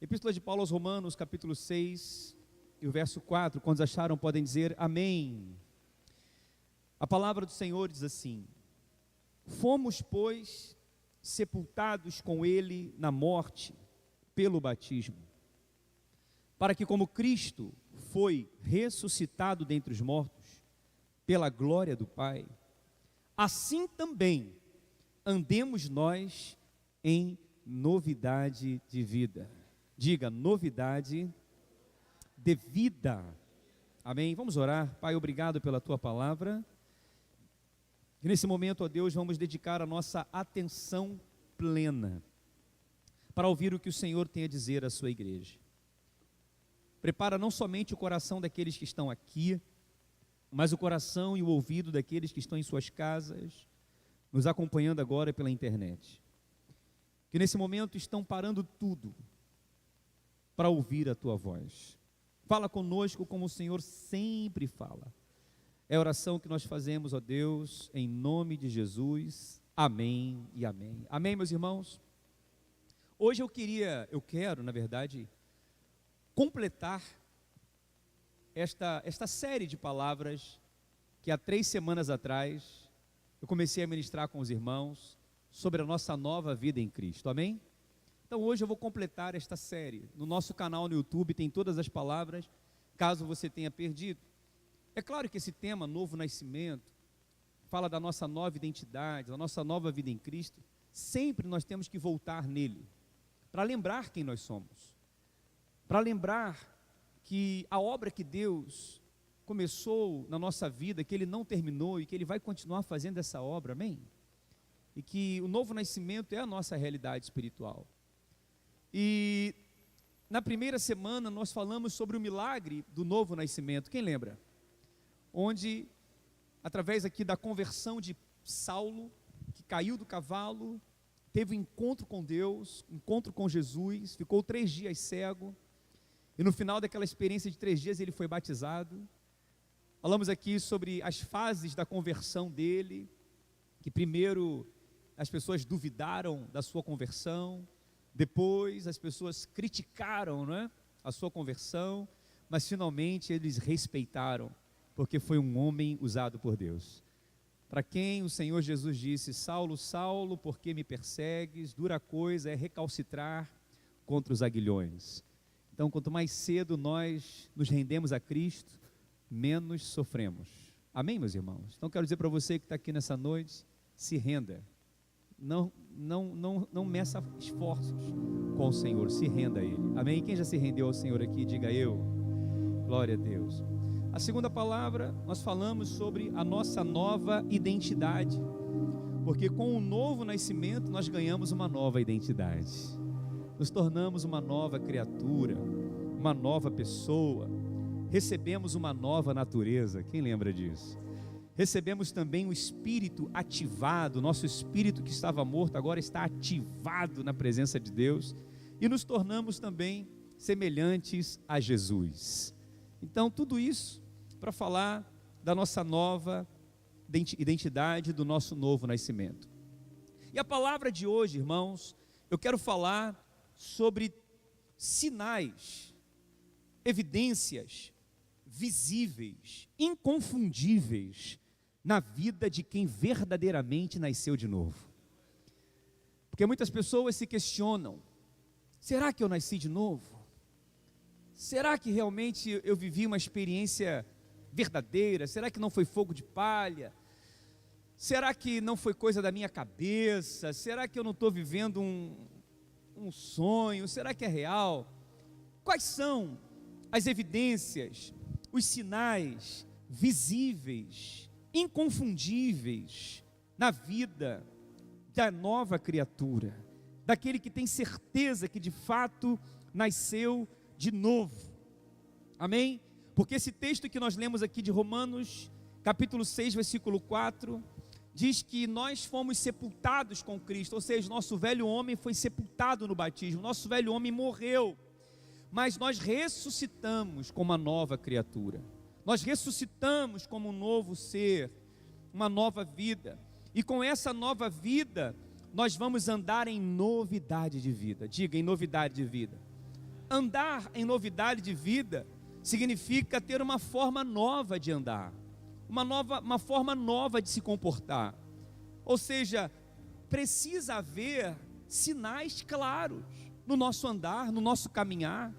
Epístola de Paulo aos Romanos, capítulo 6, e o verso 4, quando acharam podem dizer amém. A palavra do Senhor diz assim: fomos, pois, sepultados com ele na morte, pelo batismo, para que como Cristo foi ressuscitado dentre os mortos, pela glória do Pai, assim também andemos nós em novidade de vida. Diga, novidade de vida. Amém? Vamos orar. Pai, obrigado pela tua palavra. E nesse momento, ó Deus, vamos dedicar a nossa atenção plena para ouvir o que o Senhor tem a dizer à sua igreja. Prepara não somente o coração daqueles que estão aqui, mas o coração e o ouvido daqueles que estão em suas casas, nos acompanhando agora pela internet, que nesse momento estão parando tudo para ouvir a tua voz. Fala conosco como o Senhor sempre fala. É a oração que nós fazemos, ó Deus, em nome de Jesus. Amém e amém. Amém, meus irmãos? Hoje eu quero, na verdade, completar esta série de palavras que há 3 semanas atrás eu comecei a ministrar com os irmãos sobre a nossa nova vida em Cristo. Amém? Então hoje eu vou completar esta série. No nosso canal no YouTube tem todas as palavras, caso você tenha perdido. É claro que esse tema, novo nascimento, fala da nossa nova identidade, da nossa nova vida em Cristo. Sempre nós temos que voltar nele, para lembrar quem nós somos, para lembrar que a obra que Deus começou na nossa vida, que Ele não terminou e que Ele vai continuar fazendo essa obra, amém? E que o novo nascimento é a nossa realidade espiritual. E na primeira semana nós falamos sobre o milagre do novo nascimento, quem lembra? Onde, através aqui da conversão de Saulo, que caiu do cavalo, teve um encontro com Deus, um encontro com Jesus, ficou 3 dias cego, e no final daquela experiência de 3 dias ele foi batizado. Falamos aqui sobre as fases da conversão dele, que primeiro as pessoas duvidaram da sua conversão, depois as pessoas criticaram, não é, a sua conversão, mas finalmente eles respeitaram, porque foi um homem usado por Deus. Para quem o Senhor Jesus disse: Saulo, Saulo, por que me persegues? Dura coisa é recalcitrar contra os aguilhões. Então, quanto mais cedo nós nos rendemos a Cristo, menos sofremos. Amém, meus irmãos? Então, quero dizer para você que está aqui nessa noite, se renda. Não meça esforços com o Senhor, se renda a Ele. Amém? Quem já se rendeu ao Senhor aqui, diga eu. Glória a Deus. A segunda palavra, nós falamos sobre a nossa nova identidade, porque com o novo nascimento nós ganhamos uma nova identidade, nos tornamos uma nova criatura, uma nova pessoa, recebemos uma nova natureza. Quem lembra disso? Recebemos também o Espírito ativado, nosso Espírito que estava morto agora está ativado na presença de Deus, e nos tornamos também semelhantes a Jesus. Então tudo isso para falar da nossa nova identidade, do nosso novo nascimento. E a palavra de hoje, irmãos, eu quero falar sobre sinais, evidências visíveis, inconfundíveis na vida de quem verdadeiramente nasceu de novo. Porque muitas pessoas se questionam: será que eu nasci de novo? Será que realmente eu vivi uma experiência verdadeira? Será que não foi fogo de palha? Será que não foi coisa da minha cabeça? Será que eu não estou vivendo um sonho? Será que é real? Quais são as evidências, os sinais visíveis, inconfundíveis na vida da nova criatura, daquele que tem certeza que de fato nasceu de novo? Amém? Porque esse texto que nós lemos aqui de Romanos, capítulo 6, versículo 4, diz que nós fomos sepultados com Cristo, ou seja, nosso velho homem foi sepultado no batismo, nosso velho homem morreu, mas nós ressuscitamos como uma nova criatura, nós ressuscitamos como um novo ser, uma nova vida, e com essa nova vida, nós vamos andar em novidade de vida. Diga, em novidade de vida. andar em novidade de vida significa ter uma forma nova de andar, uma forma nova de se comportar. Ou seja, precisa haver sinais claros no nosso andar, no nosso caminhar,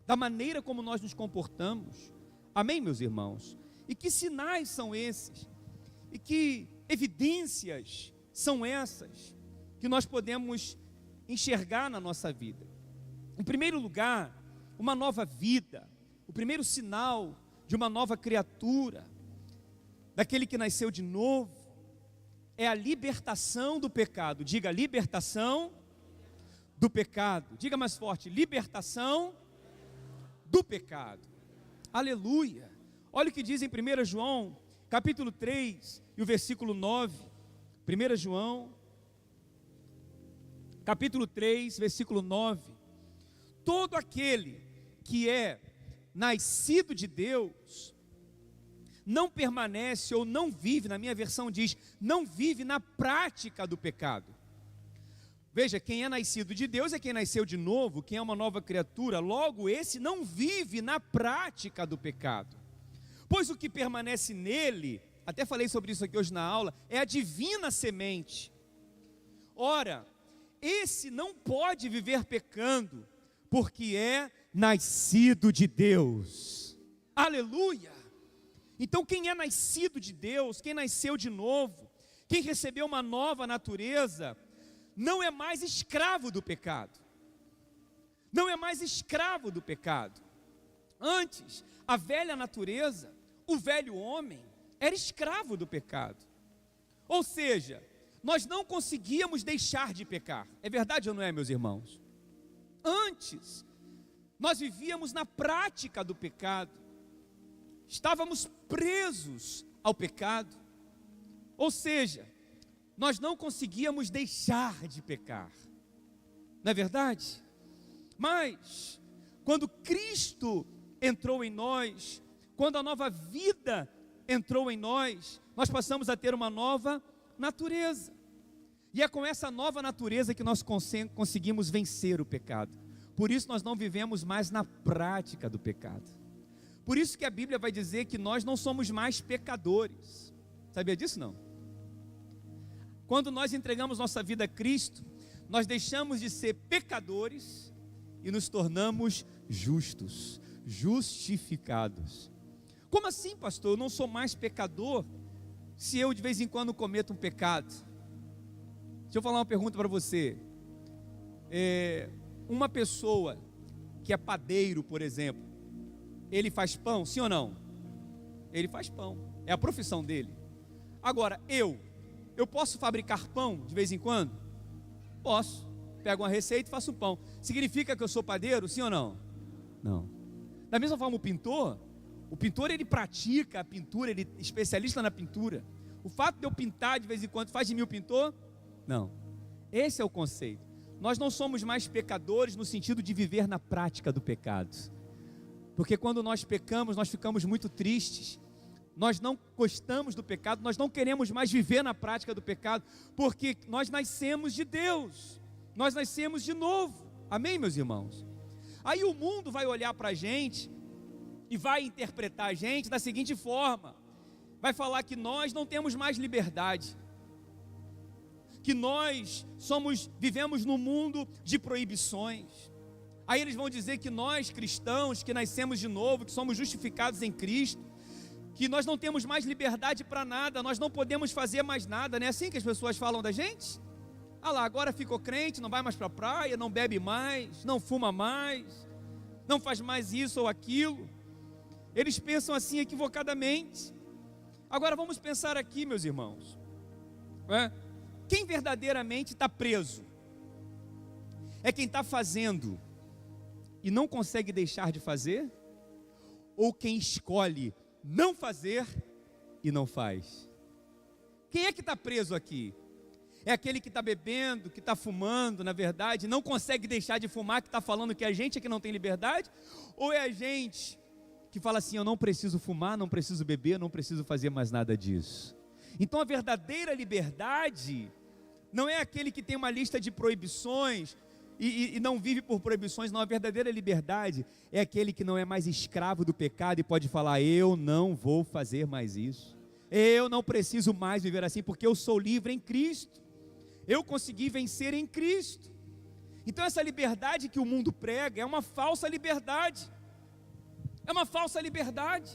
da maneira como nós nos comportamos. Amém, meus irmãos? E que sinais são esses? E que evidências são essas que nós podemos enxergar na nossa vida? Em primeiro lugar, uma nova vida. O primeiro sinal de uma nova criatura, daquele que nasceu de novo, é a libertação do pecado. Diga, libertação do pecado. Diga mais forte, libertação do pecado. Aleluia. Olha o que diz em 1 João, capítulo 3, e o versículo 9. 1 João, capítulo 3, versículo 9. Todo aquele que é nascido de Deus não permanece ou não vive, na minha versão diz, não vive na prática do pecado. Veja, quem é nascido de Deus é quem nasceu de novo, quem é uma nova criatura, logo esse não vive na prática do pecado. Pois o que permanece nele, até falei sobre isso aqui hoje na aula, é a divina semente. Ora, esse não pode viver pecando, porque é nascido de Deus. Aleluia! Então quem é nascido de Deus, quem nasceu de novo, quem recebeu uma nova natureza, não é mais escravo do pecado. Não é mais escravo do pecado. Antes, a velha natureza, o velho homem, era escravo do pecado. Ou seja, nós não conseguíamos deixar de pecar. É verdade ou não é, meus irmãos? Antes, nós vivíamos na prática do pecado. Estávamos presos ao pecado. Ou seja, nós não conseguíamos deixar de pecar. Não é verdade? Mas, quando Cristo entrou em nós, quando a nova vida entrou em nós, nós passamos a ter uma nova natureza. E é com essa nova natureza que nós conseguimos vencer o pecado. Por isso nós não vivemos mais na prática do pecado. Por isso que a Bíblia vai dizer que nós não somos mais pecadores. Sabia disso não? Quando nós entregamos nossa vida a Cristo, nós deixamos de ser pecadores e nos tornamos justos, justificados. Como assim, pastor? Eu não sou mais pecador se eu de vez em quando cometo um pecado. Deixa eu falar uma pergunta para você. Uma pessoa que é padeiro, por exemplo, ele faz pão, sim ou não? Ele faz pão, é a profissão dele. Agora, eu posso fabricar pão de vez em quando? Posso. Pego uma receita e faço pão. Significa que eu sou padeiro, sim ou não? Não. Da mesma forma, o pintor ele pratica a pintura, ele é especialista na pintura. O fato de eu pintar de vez em quando faz de mim o pintor? Não. Esse é o conceito. Nós não somos mais pecadores no sentido de viver na prática do pecado. Porque quando nós pecamos, nós ficamos muito tristes. Nós não gostamos do pecado, nós não queremos mais viver na prática do pecado, porque nós nascemos de Deus, nós nascemos de novo. Amém, meus irmãos? Aí o mundo vai olhar para a gente e vai interpretar a gente da seguinte forma: vai falar que nós não temos mais liberdade, que nós vivemos num mundo de proibições. Aí eles vão dizer que nós cristãos, que nascemos de novo, que somos justificados em Cristo, que nós não temos mais liberdade para nada, nós não podemos fazer mais nada. Não é assim que as pessoas falam da gente? Ah lá, agora ficou crente, não vai mais para a praia, não bebe mais, não fuma mais, não faz mais isso ou aquilo. Eles pensam assim equivocadamente. Agora vamos pensar aqui, meus irmãos, quem verdadeiramente está preso? É quem está fazendo e não consegue deixar de fazer? Ou quem escolhe não fazer e não faz? Quem é que está preso aqui? É aquele que está bebendo, que está fumando, na verdade, não consegue deixar de fumar, que está falando que a gente é que não tem liberdade? Ou é a gente que fala assim, eu não preciso fumar, não preciso beber, não preciso fazer mais nada disso? Então a verdadeira liberdade não é aquele que tem uma lista de proibições, e não vive por proibições. Não, a verdadeira liberdade é aquele que não é mais escravo do pecado e pode falar: eu não vou fazer mais isso, eu não preciso mais viver assim, porque eu sou livre em Cristo, eu consegui vencer em Cristo. Então essa liberdade que o mundo prega é uma falsa liberdade, é uma falsa liberdade,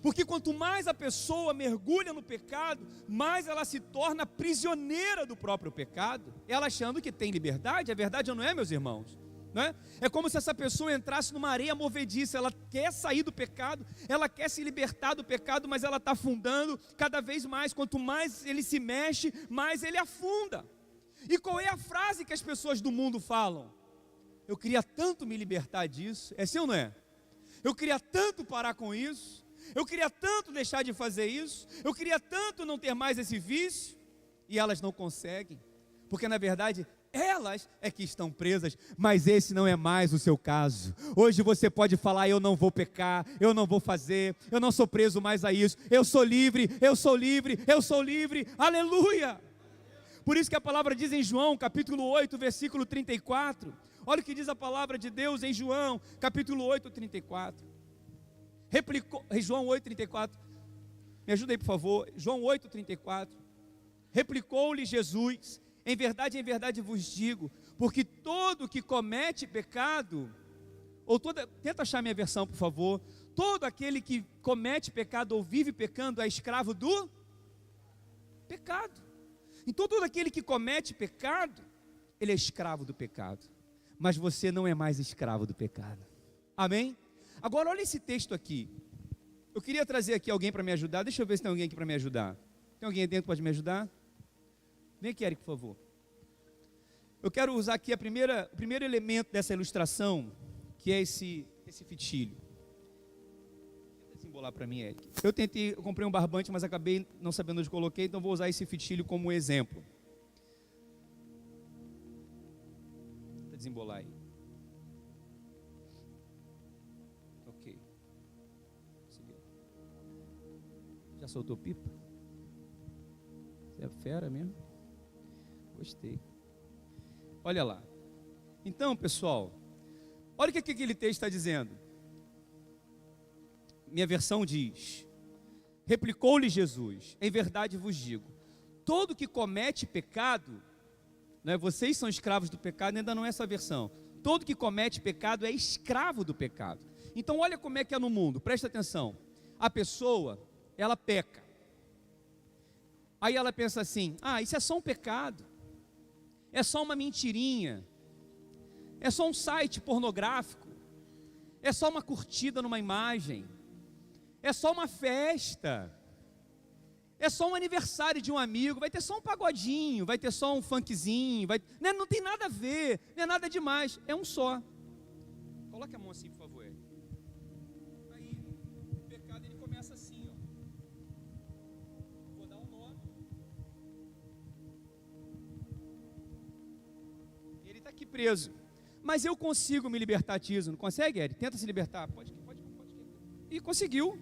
porque quanto mais a pessoa mergulha no pecado, mais ela se torna prisioneira do próprio pecado, ela achando que tem liberdade. A verdade não é, meus irmãos, não é? É como se essa pessoa entrasse numa areia movediça, ela quer sair do pecado, ela quer se libertar do pecado, mas ela está afundando cada vez mais. Quanto mais ele se mexe, mais ele afunda. E qual é a frase que as pessoas do mundo falam? Eu queria tanto me libertar disso. É sim ou não é? Eu queria tanto parar com isso, eu queria tanto deixar de fazer isso, eu queria tanto não ter mais esse vício. E elas não conseguem, porque na verdade elas é que estão presas. Mas esse não é mais o seu caso. Hoje você pode falar: eu não vou pecar, eu não vou fazer, eu não sou preso mais a isso, eu sou livre, eu sou livre, eu sou livre, aleluia. Por isso que a palavra diz em João capítulo 8, versículo 34, olha o que diz a palavra de Deus em João capítulo 8, 34. João 8, 34, me ajuda aí por favor. João 8, 34, replicou-lhe Jesus: em verdade vos digo, porque todo que comete pecado, tenta achar minha versão por favor, todo aquele que comete pecado ou vive pecando é escravo do pecado. Então todo aquele que comete pecado, ele é escravo do pecado, mas você não é mais escravo do pecado, amém? Agora olha esse texto aqui, eu queria trazer aqui alguém para me ajudar. Deixa eu ver se tem alguém aqui para me ajudar. Tem alguém aí dentro que pode me ajudar? Vem aqui, Eric, por favor. Eu quero usar aqui o primeiro elemento dessa ilustração, que é esse fitilho. Tenta simbolar para mim, Eric. Eu comprei um barbante, mas acabei não sabendo onde coloquei, então vou usar esse fitilho como exemplo. Tenta desembolar aí. Ok. Já soltou pipa? Você é fera mesmo? Gostei. Olha lá. Então, pessoal, olha o que aquele texto está dizendo. Minha versão diz: replicou-lhe Jesus: em verdade vos digo, todo que comete pecado, não é, vocês são escravos do pecado, ainda não é essa versão. Todo que comete pecado é escravo do pecado. Então olha como é que é no mundo, presta atenção. A pessoa, ela peca. Aí ela pensa assim: ah, isso é só um pecado, é só uma mentirinha, é só um site pornográfico, é só uma curtida numa imagem, é só uma festa, é só um aniversário de um amigo, vai ter só um pagodinho, vai ter só um funkzinho, não tem nada a ver, não é nada demais, é um só. Coloque a mão assim, por favor. Aí o pecado ele começa assim, ó. Vou dar um nó. Ele está aqui preso. Mas eu consigo me libertar disso, não consegue, Eric? Tenta se libertar. Pode. E conseguiu.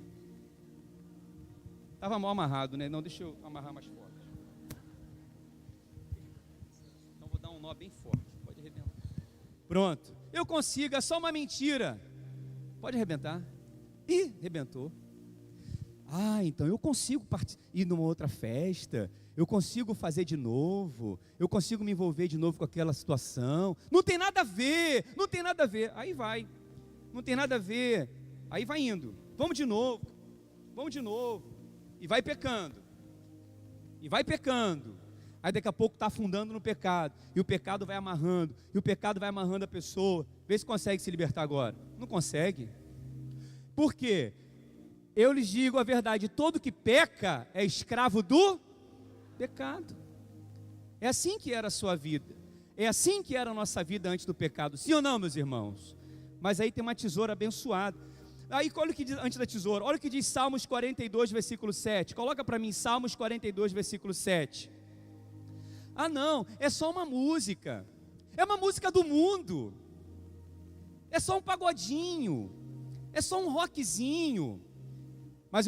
Estava mal amarrado, né? Não, deixa eu amarrar mais forte. Então vou dar um nó bem forte. Pode arrebentar. Pronto. Eu consigo, é só uma mentira. Pode arrebentar. Ih, arrebentou. Ah, então eu consigo ir numa outra festa, eu consigo fazer de novo, eu consigo me envolver de novo com aquela situação. Não tem nada a ver, não tem nada a ver. Aí vai, não tem nada a ver. Aí vai indo, vamos de novo, e vai pecando, aí daqui a pouco está afundando no pecado, e o pecado vai amarrando, a pessoa. Vê se consegue se libertar agora. Não consegue. Por quê? Eu lhes digo a verdade, todo que peca é escravo do pecado. É assim que era a sua vida, é assim que era a nossa vida antes do pecado, sim ou não, meus irmãos? Mas aí tem uma tesoura abençoada. Aí olha o que diz antes da tesoura, olha o que diz Salmos 42, versículo 7. Coloca para mim Salmos 42, versículo 7. Ah não, é só uma música, é uma música do mundo, é só um pagodinho, é só um rockzinho. Mas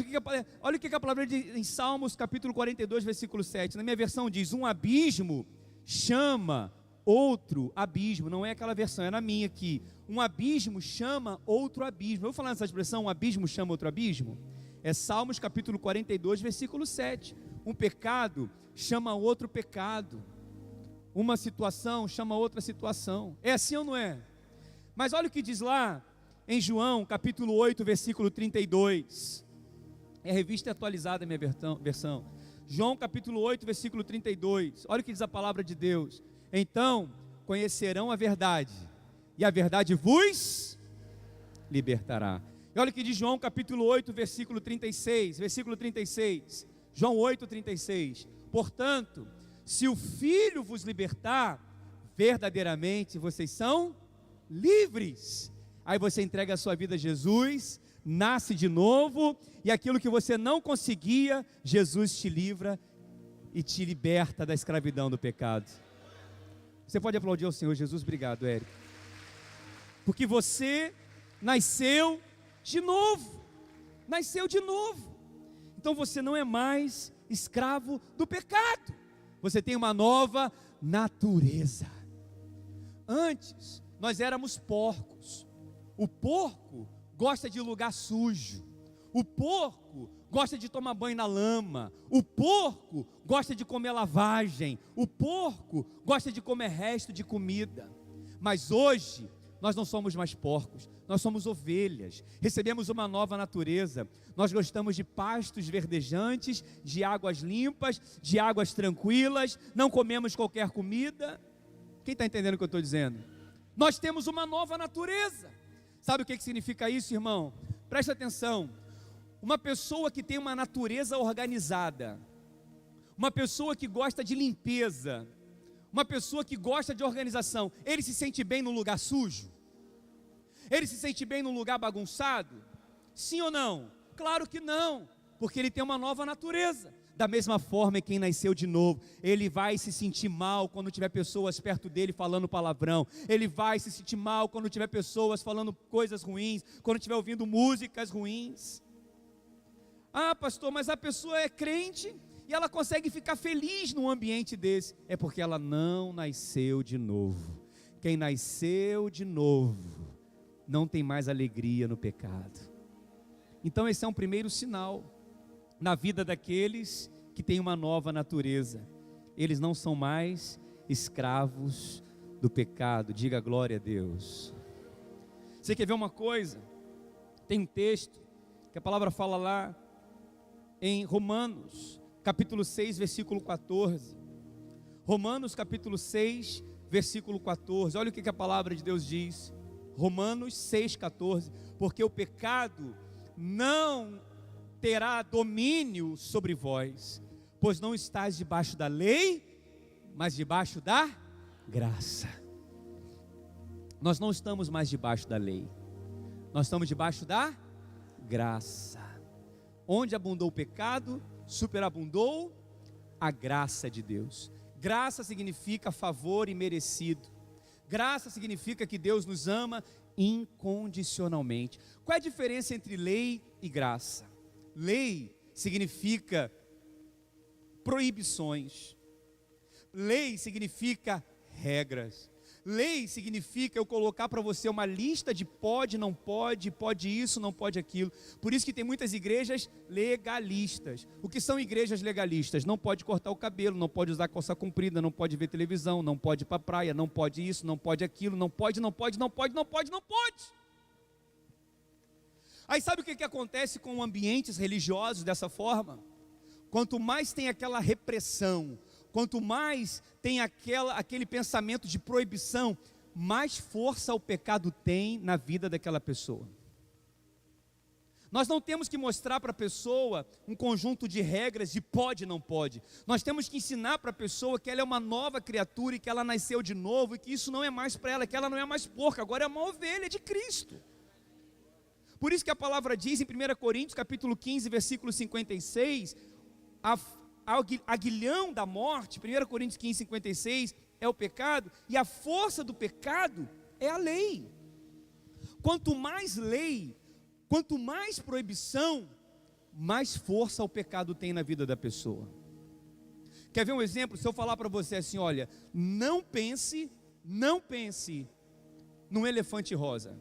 olha o que a palavra diz em Salmos capítulo 42, versículo 7. Na minha versão diz: um abismo chama outro abismo. Não é aquela versão, é na minha aqui. Um abismo chama outro abismo. Eu vou falar nessa expressão, um abismo chama outro abismo? É Salmos capítulo 42, versículo 7. Um pecado chama outro pecado. Uma situação chama outra situação. É assim ou não é? Mas olha o que diz lá em João capítulo 8, versículo 32. É a revista atualizada, a minha versão. João capítulo 8, versículo 32. Olha o que diz a palavra de Deus. Então conhecerão a verdade, e a verdade vos libertará. E olha o que diz João capítulo 8, versículo 36. Versículo 36. João 8, 36. Portanto, se o Filho vos libertar, verdadeiramente vocês são livres. Aí você entrega a sua vida a Jesus, nasce de novo, e aquilo que você não conseguia, Jesus te livra e te liberta da escravidão do pecado. Você pode aplaudir ao Senhor. Jesus, obrigado, Érico. Porque você nasceu de novo. Nasceu de novo. Então você não é mais escravo do pecado. Você tem uma nova natureza. Antes, nós éramos porcos. O porco gosta de lugar sujo. O porco gosta de tomar banho na lama. O porco gosta de comer lavagem. O porco gosta de comer resto de comida. Mas hoje, nós não somos mais porcos, nós somos ovelhas. Recebemos uma nova natureza. Nós gostamos de pastos verdejantes, de águas limpas, de águas tranquilas. Não comemos qualquer comida. Quem está entendendo o que eu estou dizendo? Nós temos uma nova natureza. Sabe o que significa isso, irmão? Presta atenção. Uma pessoa que tem uma natureza organizada, uma pessoa que gosta de limpeza, uma pessoa que gosta de organização, ele se sente bem num lugar sujo? Ele se sente bem num lugar bagunçado? Sim ou não? Claro que não, porque ele tem uma nova natureza. Da mesma forma, quem nasceu de novo, ele vai se sentir mal quando tiver pessoas perto dele falando palavrão. Ele vai se sentir mal quando tiver pessoas falando coisas ruins, quando estiver ouvindo músicas ruins. Ah, pastor, mas a pessoa é crente e ela consegue ficar feliz num ambiente desse. É porque ela não nasceu de novo. Quem nasceu de novo não tem mais alegria no pecado. Então esse é um primeiro sinal na vida daqueles que têm uma nova natureza. Eles não são mais escravos do pecado. Diga glória a Deus. Você quer ver uma coisa? Tem um texto que a palavra fala lá em Romanos capítulo 6, versículo 14. Romanos capítulo 6, versículo 14. Olha o que a palavra de Deus diz. Romanos 6, 14. Porque o pecado não terá domínio sobre vós, pois não estáis debaixo da lei, mas debaixo da graça. Nós não estamos mais debaixo da lei, nós estamos debaixo da graça. Onde abundou o pecado, superabundou a graça de Deus. Graça significa favor imerecido. Graça significa que Deus nos ama incondicionalmente. Qual é a diferença entre lei e graça? Lei significa proibições. Lei significa regras. Lei significa eu colocar para você uma lista de pode, não pode, pode isso, não pode aquilo. Por isso que tem muitas igrejas legalistas. O que são igrejas legalistas? Não pode cortar o cabelo, não pode usar calça comprida, não pode ver televisão, não pode ir para a praia, não pode isso, não pode aquilo, não pode, não pode, não pode, não pode, não pode. Aí sabe o que acontece com ambientes religiosos dessa forma? Quanto mais tem aquela repressão, quanto mais tem aquele pensamento de proibição, mais força o pecado tem na vida daquela pessoa. Nós não temos que mostrar para a pessoa um conjunto de regras de pode e não pode. Nós temos que ensinar para a pessoa que ela é uma nova criatura e que ela nasceu de novo e que isso não é mais para ela, que ela não é mais porca, agora é uma ovelha de Cristo. Por isso que a palavra diz em 1 Coríntios capítulo 15, versículo 56, aguilhão da morte, 1 Coríntios 15, 56, é o pecado, e a força do pecado é a lei. Quanto mais lei, quanto mais proibição, mais força o pecado tem na vida da pessoa. Quer ver um exemplo? Se eu falar para você assim, olha, não pense num elefante rosa.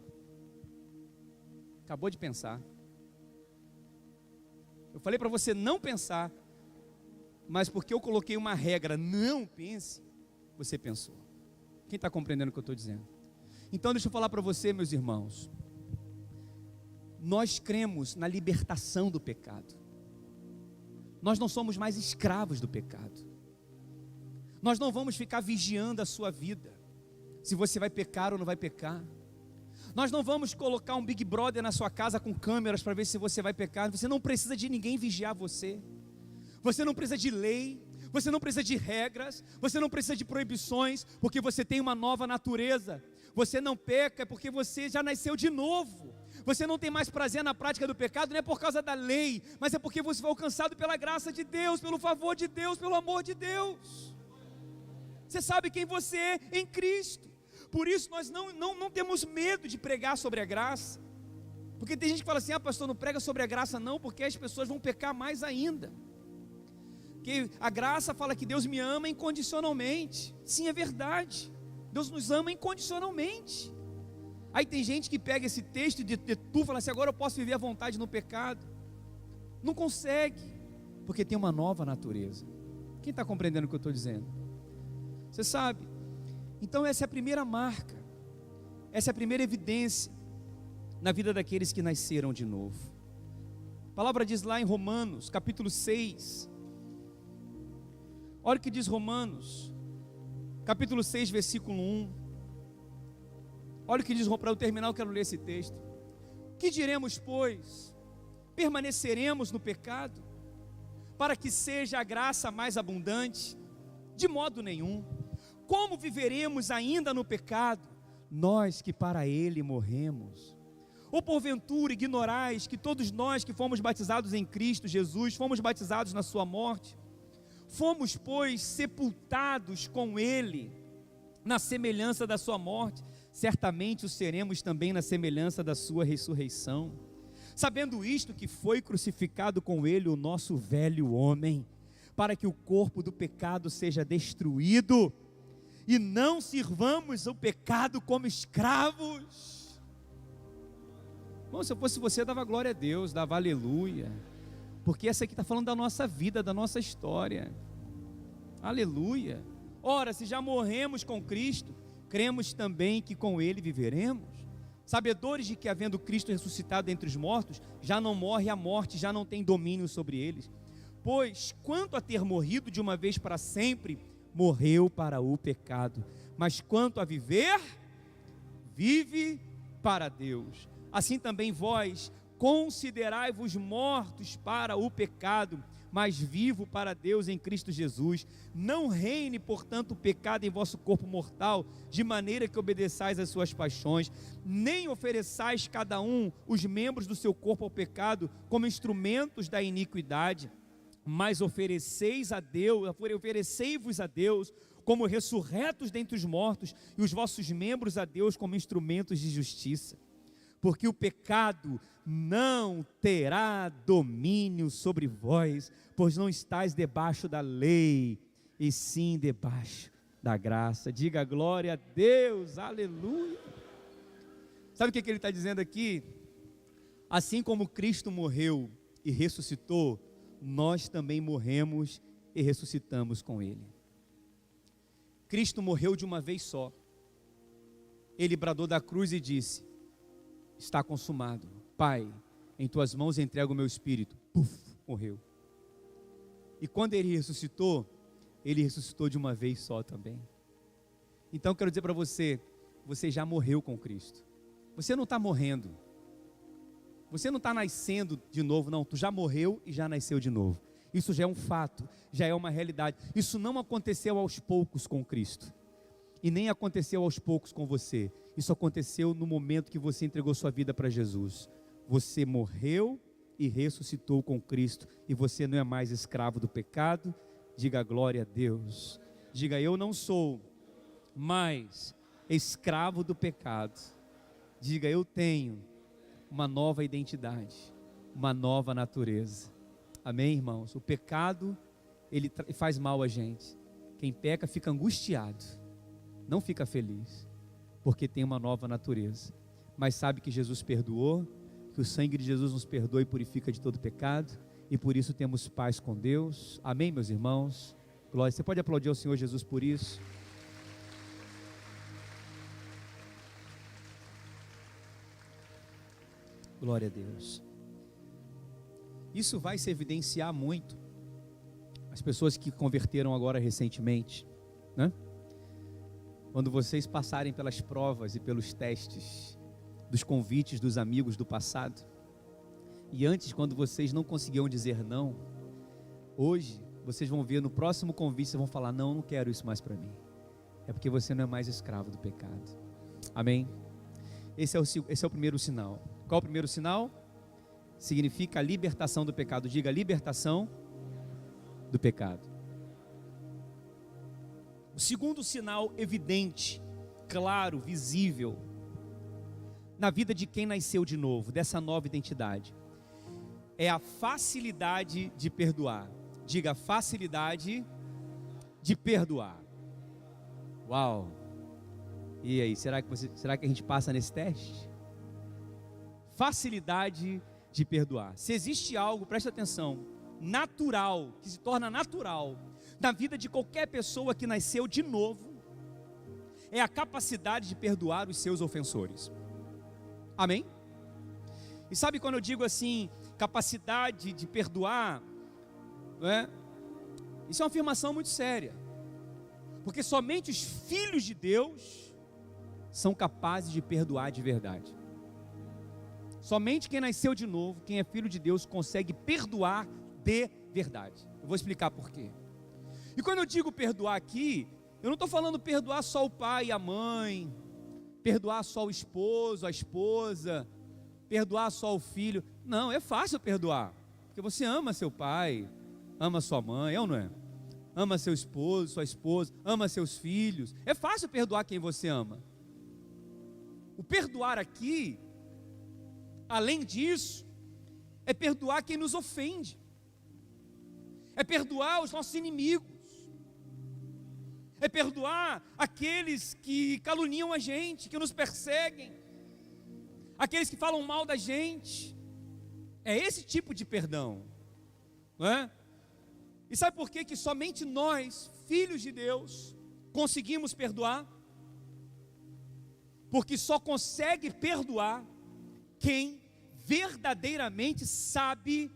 Acabou de pensar. Eu falei para você não pensar, mas porque eu coloquei uma regra, não pense, você pensou. Quem está compreendendo o que eu estou dizendo? Então deixa eu falar para você, meus irmãos. Nós cremos na libertação do pecado. Nós não somos mais escravos do pecado. Nós não vamos ficar vigiando a sua vida, se você vai pecar ou não vai pecar. Nós não vamos colocar um Big Brother na sua casa com câmeras para ver se você vai pecar. Você não precisa de ninguém vigiar você. Você não precisa de lei, você não precisa de regras, você não precisa de proibições, porque você tem uma nova natureza. Você não peca porque você já nasceu de novo. Você não tem mais prazer na prática do pecado, não é por causa da lei, mas é porque você foi alcançado pela graça de Deus, pelo favor de Deus, pelo amor de Deus. Você sabe quem você é em Cristo. Por isso nós não temos medo de pregar sobre a graça. Porque tem gente que fala assim, pastor, não prega sobre a graça não, porque as pessoas vão pecar mais ainda. Porque a graça fala que Deus me ama incondicionalmente. Sim, é verdade. Deus nos ama incondicionalmente. Aí tem gente que pega esse texto de tu, fala assim, agora eu posso viver à vontade no pecado. Não consegue, porque tem uma nova natureza. Quem está compreendendo o que eu estou dizendo? Você sabe? Então essa é a primeira marca, essa é a primeira evidência na vida daqueles que nasceram de novo. A palavra diz lá em Romanos, capítulo 6. Olha o que diz Romanos, capítulo 6, versículo 1. Olha o que diz, para eu terminar eu quero ler esse texto. Que diremos, pois? Permaneceremos no pecado, para que seja a graça mais abundante? De modo nenhum. Como viveremos ainda no pecado, nós que para ele morremos? Ou porventura ignorais que todos nós que fomos batizados em Cristo Jesus, fomos batizados na sua morte? Fomos, pois, sepultados com ele, na semelhança da sua morte, certamente o seremos também na semelhança da sua ressurreição. Sabendo isto, que foi crucificado com ele o nosso velho homem, para que o corpo do pecado seja destruído, e não sirvamos o pecado como escravos. Bom, se eu fosse você, dava glória a Deus, dava aleluia, porque essa aqui está falando da nossa vida, da nossa história. Aleluia. Ora, se já morremos com Cristo, cremos também que com ele viveremos, sabedores de que havendo Cristo ressuscitado entre os mortos, já não morre a morte, já não tem domínio sobre eles. Pois, quanto a ter morrido de uma vez para sempre, morreu para o pecado, mas quanto a viver, vive para Deus. Assim também vós, considerai-vos mortos para o pecado, mas vivo para Deus em Cristo Jesus. Não reine, portanto, o pecado em vosso corpo mortal, de maneira que obedeçais às suas paixões, nem ofereçais cada um os membros do seu corpo ao pecado, como instrumentos da iniquidade, mas oferecei-vos a Deus como ressurretos dentre os mortos, e os vossos membros a Deus como instrumentos de justiça. Porque o pecado não terá domínio sobre vós, pois não estáis debaixo da lei, e sim debaixo da graça. Diga glória a Deus, aleluia. Sabe o que ele está dizendo aqui? Assim como Cristo morreu e ressuscitou, nós também morremos e ressuscitamos com ele. Cristo morreu de uma vez só. Ele bradou da cruz e disse: está consumado. Pai, em tuas mãos entrego o meu espírito. Puf, morreu. E quando ele ressuscitou de uma vez só também. Então eu quero dizer para você, você já morreu com Cristo. Você não está morrendo. Você não está nascendo de novo, não. Tu já morreu e já nasceu de novo. Isso já é um fato, já é uma realidade. Isso não aconteceu aos poucos com Cristo. E nem aconteceu aos poucos com você. Isso aconteceu no momento que você entregou sua vida para Jesus. Você morreu e ressuscitou com Cristo. E você não é mais escravo do pecado. Diga glória a Deus. Diga, eu não sou mais escravo do pecado. Diga, eu tenho uma nova identidade, uma nova natureza. Amém, irmãos? O pecado ele faz mal a gente. Quem peca fica angustiado, não fica feliz, porque tem uma nova natureza. Mas sabe que Jesus perdoou, que o sangue de Jesus nos perdoa e purifica de todo pecado, e por isso temos paz com Deus. Amém, meus irmãos? Glória. Você pode aplaudir ao Senhor Jesus por isso? Glória a Deus. Isso vai se evidenciar muito as pessoas que converteram agora recentemente, né? Quando vocês passarem pelas provas e pelos testes dos convites dos amigos do passado, e antes, quando vocês não conseguiam dizer não, hoje vocês vão ver no próximo convite, vocês vão falar: não, não quero isso mais para mim. É porque você não é mais escravo do pecado. Amém? Esse é o primeiro sinal. Qual é o primeiro sinal? Significa a libertação do pecado. Diga: libertação do pecado. O segundo sinal evidente, claro, visível, na vida de quem nasceu de novo, dessa nova identidade, é a facilidade de perdoar. Diga: facilidade de perdoar. Uau! E aí, será que a gente passa nesse teste? Facilidade de perdoar. Se existe algo, presta atenção, natural, que se torna natural na vida de qualquer pessoa que nasceu de novo, é a capacidade de perdoar os seus ofensores. Amém? E sabe quando eu digo assim, capacidade de perdoar, não é? Isso é uma afirmação muito séria, porque somente os filhos de Deus são capazes de perdoar de verdade. Somente quem nasceu de novo, quem é filho de Deus, consegue perdoar de verdade. Eu vou explicar por quê. E quando eu digo perdoar aqui, eu não estou falando perdoar só o pai e a mãe, perdoar só o esposo, a esposa, perdoar só o filho. Não, é fácil perdoar, porque você ama seu pai, ama sua mãe, é ou não é? Ama seu esposo, sua esposa, ama seus filhos. É fácil perdoar quem você ama. O perdoar aqui, além disso, é perdoar quem nos ofende, é perdoar os nossos inimigos, é perdoar aqueles que caluniam a gente, que nos perseguem, aqueles que falam mal da gente. É esse tipo de perdão, não é? E sabe por que somente nós, filhos de Deus, conseguimos perdoar? Porque só consegue perdoar quem verdadeiramente sabe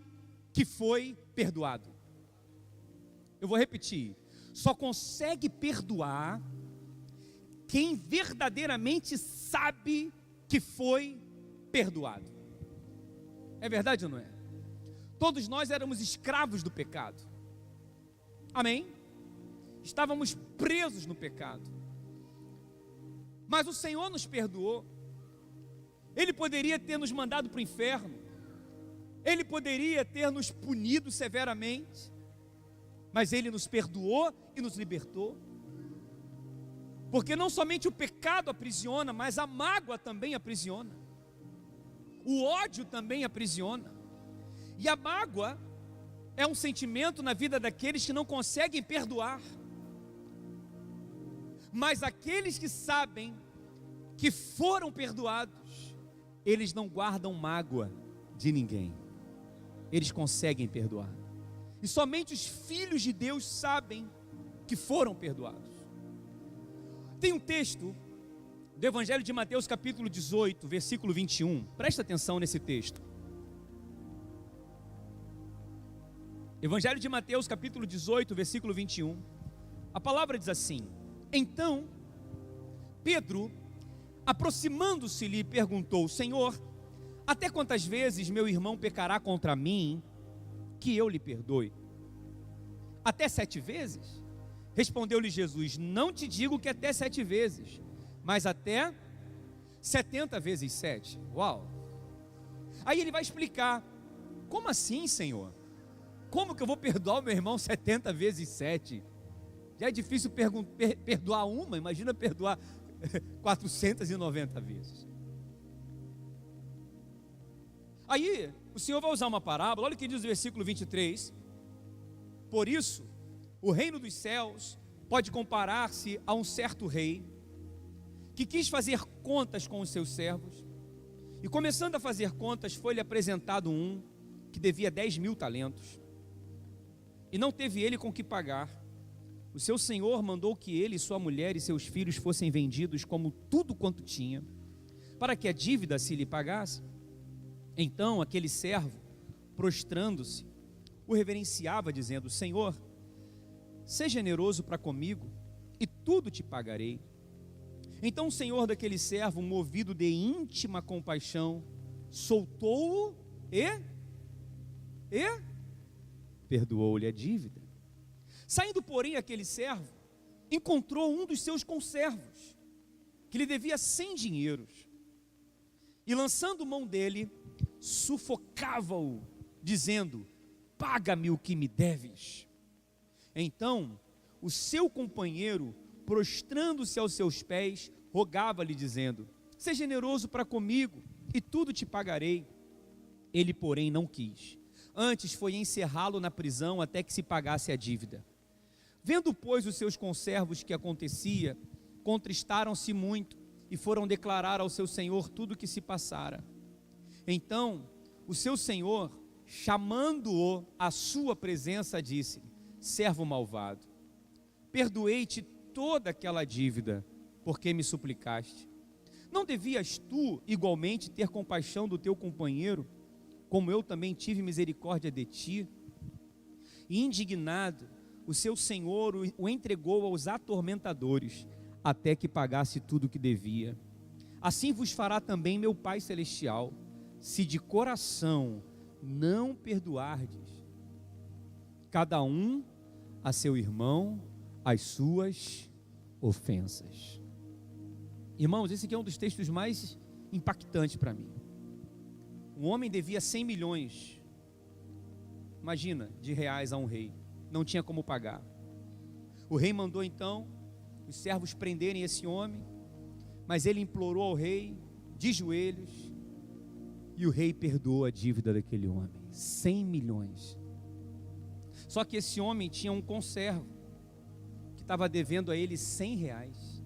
que foi perdoado. Eu vou repetir: só consegue perdoar quem verdadeiramente sabe que foi perdoado. É verdade ou não é? Todos nós éramos escravos do pecado. Amém? Estávamos presos no pecado, mas o Senhor nos perdoou. Ele poderia ter nos mandado para o inferno, Ele poderia ter nos punido severamente, mas Ele nos perdoou e nos libertou. Porque não somente o pecado aprisiona, mas a mágoa também aprisiona, o ódio também aprisiona. E a mágoa é um sentimento na vida daqueles que não conseguem perdoar. Mas aqueles que sabem que foram perdoados, eles não guardam mágoa de ninguém. Eles conseguem perdoar. E somente os filhos de Deus sabem que foram perdoados. Tem um texto do Evangelho de Mateus, capítulo 18, versículo 21. Presta atenção nesse texto. Evangelho de Mateus, capítulo 18, versículo 21. A palavra diz assim: então Pedro, aproximando-se-lhe, perguntou: Senhor, até quantas vezes meu irmão pecará contra mim, que eu lhe perdoe? Até 7 vezes? Respondeu-lhe Jesus: não te digo que até 7 vezes, mas até 70 vezes 7. Uau! Aí ele vai explicar: como assim, Senhor? Como que eu vou perdoar o meu irmão 70 vezes 7? Já é difícil perdoar uma, imagina perdoar 490 vezes. Aí o Senhor vai usar uma parábola. Olha o que diz o versículo 23. Por isso, O reino dos céus pode comparar-se a um certo rei que quis fazer contas com os seus servos, e começando a fazer contas, foi-lhe apresentado um que devia 10.000 talentos, e não teve ele com que pagar. O seu senhor mandou que ele, sua mulher e seus filhos fossem vendidos como tudo quanto tinha, para que a dívida se lhe pagasse. Então aquele servo, prostrando-se, o reverenciava, dizendo: Senhor, seja generoso para comigo, e tudo te pagarei. Então o senhor daquele servo, movido de íntima compaixão, soltou-o e perdoou-lhe a dívida. Saindo, porém, aquele servo, encontrou um dos seus conservos, que lhe devia 100 dinheiros, e lançando mão dele, sufocava-o, dizendo: paga-me o que me deves. Então o seu companheiro, prostrando-se aos seus pés, rogava-lhe, dizendo: seja generoso para comigo, e tudo te pagarei. Ele, porém, não quis. Antes foi encerrá-lo na prisão até que se pagasse a dívida. Vendo, pois, os seus conservos que acontecia, contristaram-se muito e foram declarar ao seu senhor tudo o que se passara. Então o seu senhor, chamando-o à sua presença, disse-lhe: servo malvado, perdoei-te toda aquela dívida, porque me suplicaste. Não devias tu igualmente ter compaixão do teu companheiro, como eu também tive misericórdia de ti? E indignado, o seu senhor o entregou aos atormentadores, até que pagasse tudo o que devia. Assim vos fará também meu Pai Celestial, se de coração não perdoardes cada um a seu irmão as suas ofensas. Irmãos, esse aqui é um dos textos mais impactantes para mim. Um homem devia 100 milhões, imagina, de reais a um rei, não tinha como pagar. O rei mandou então os servos prenderem esse homem, mas ele implorou ao rei, de joelhos, e o rei perdoou a dívida daquele homem, 100 milhões. Só que esse homem tinha um conservo, que estava devendo a ele 100 reais.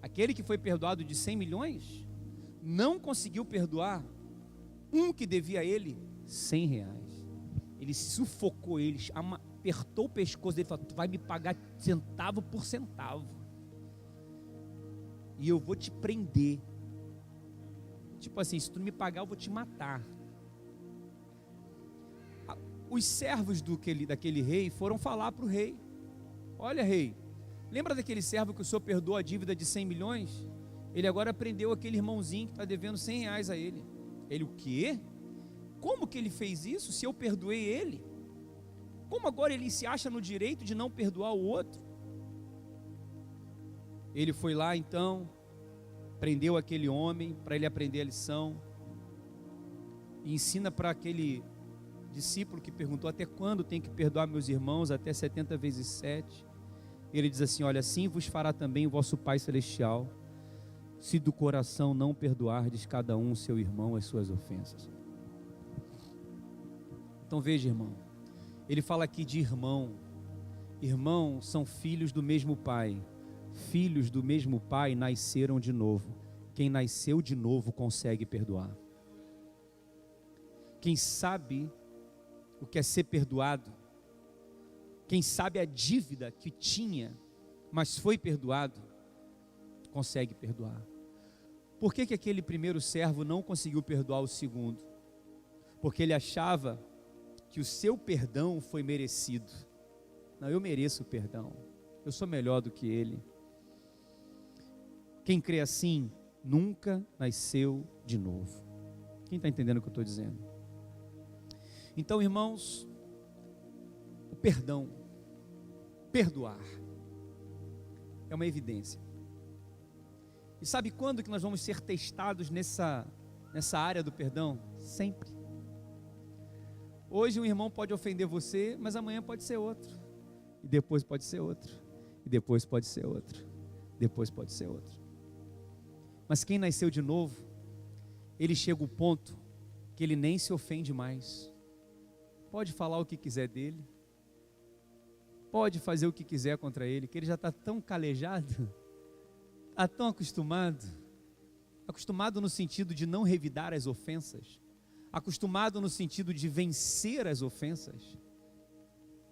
Aquele que foi perdoado de 100 milhões, não conseguiu perdoar um que devia a ele 100 reais. Ele sufocou ele, apertou o pescoço dele e falou: tu vai me pagar centavo por centavo, e eu vou te prender. Tipo assim, se tu não me pagar, eu vou te matar. Os servos daquele rei foram falar para o rei: olha, rei, lembra daquele servo que o senhor perdoou a dívida de 100 milhões? Ele agora prendeu aquele irmãozinho que está devendo 100 reais a ele. Ele: o quê? Como que ele fez isso, se eu perdoei ele? Como agora ele se acha no direito de não perdoar o outro? Ele foi lá então, prendeu aquele homem para ele aprender a lição, e ensina para aquele discípulo que perguntou: até quando tenho que perdoar meus irmãos? Até 70 vezes 7. Ele diz assim: olha, assim vos fará também o vosso Pai Celestial, se do coração não perdoardes cada um seu irmão as suas ofensas. Então veja, irmão, ele fala aqui de irmão. Irmãos são filhos do mesmo pai. Filhos do mesmo pai nasceram de novo. Quem nasceu de novo consegue perdoar. Quem sabe o que é ser perdoado, quem sabe a dívida que tinha, mas foi perdoado, consegue perdoar. Por que aquele primeiro servo não conseguiu perdoar o segundo? Porque ele achava que o seu perdão foi merecido. Não, eu mereço o perdão, eu sou melhor do que ele. Quem crê assim, nunca nasceu de novo. Quem está entendendo o que eu estou dizendo? Então, irmãos, o perdão, perdoar, é uma evidência. E sabe quando que nós vamos ser testados nessa área do perdão? Sempre. Hoje um irmão pode ofender você, mas amanhã pode ser outro, e depois pode ser outro, e depois pode ser outro, depois pode ser outro. Mas quem nasceu de novo, ele chega ao ponto que ele nem se ofende mais. Pode falar o que quiser dele, pode fazer o que quiser contra ele, que ele já está tão calejado, está tão acostumado no sentido de não revidar as ofensas, acostumado no sentido de vencer as ofensas,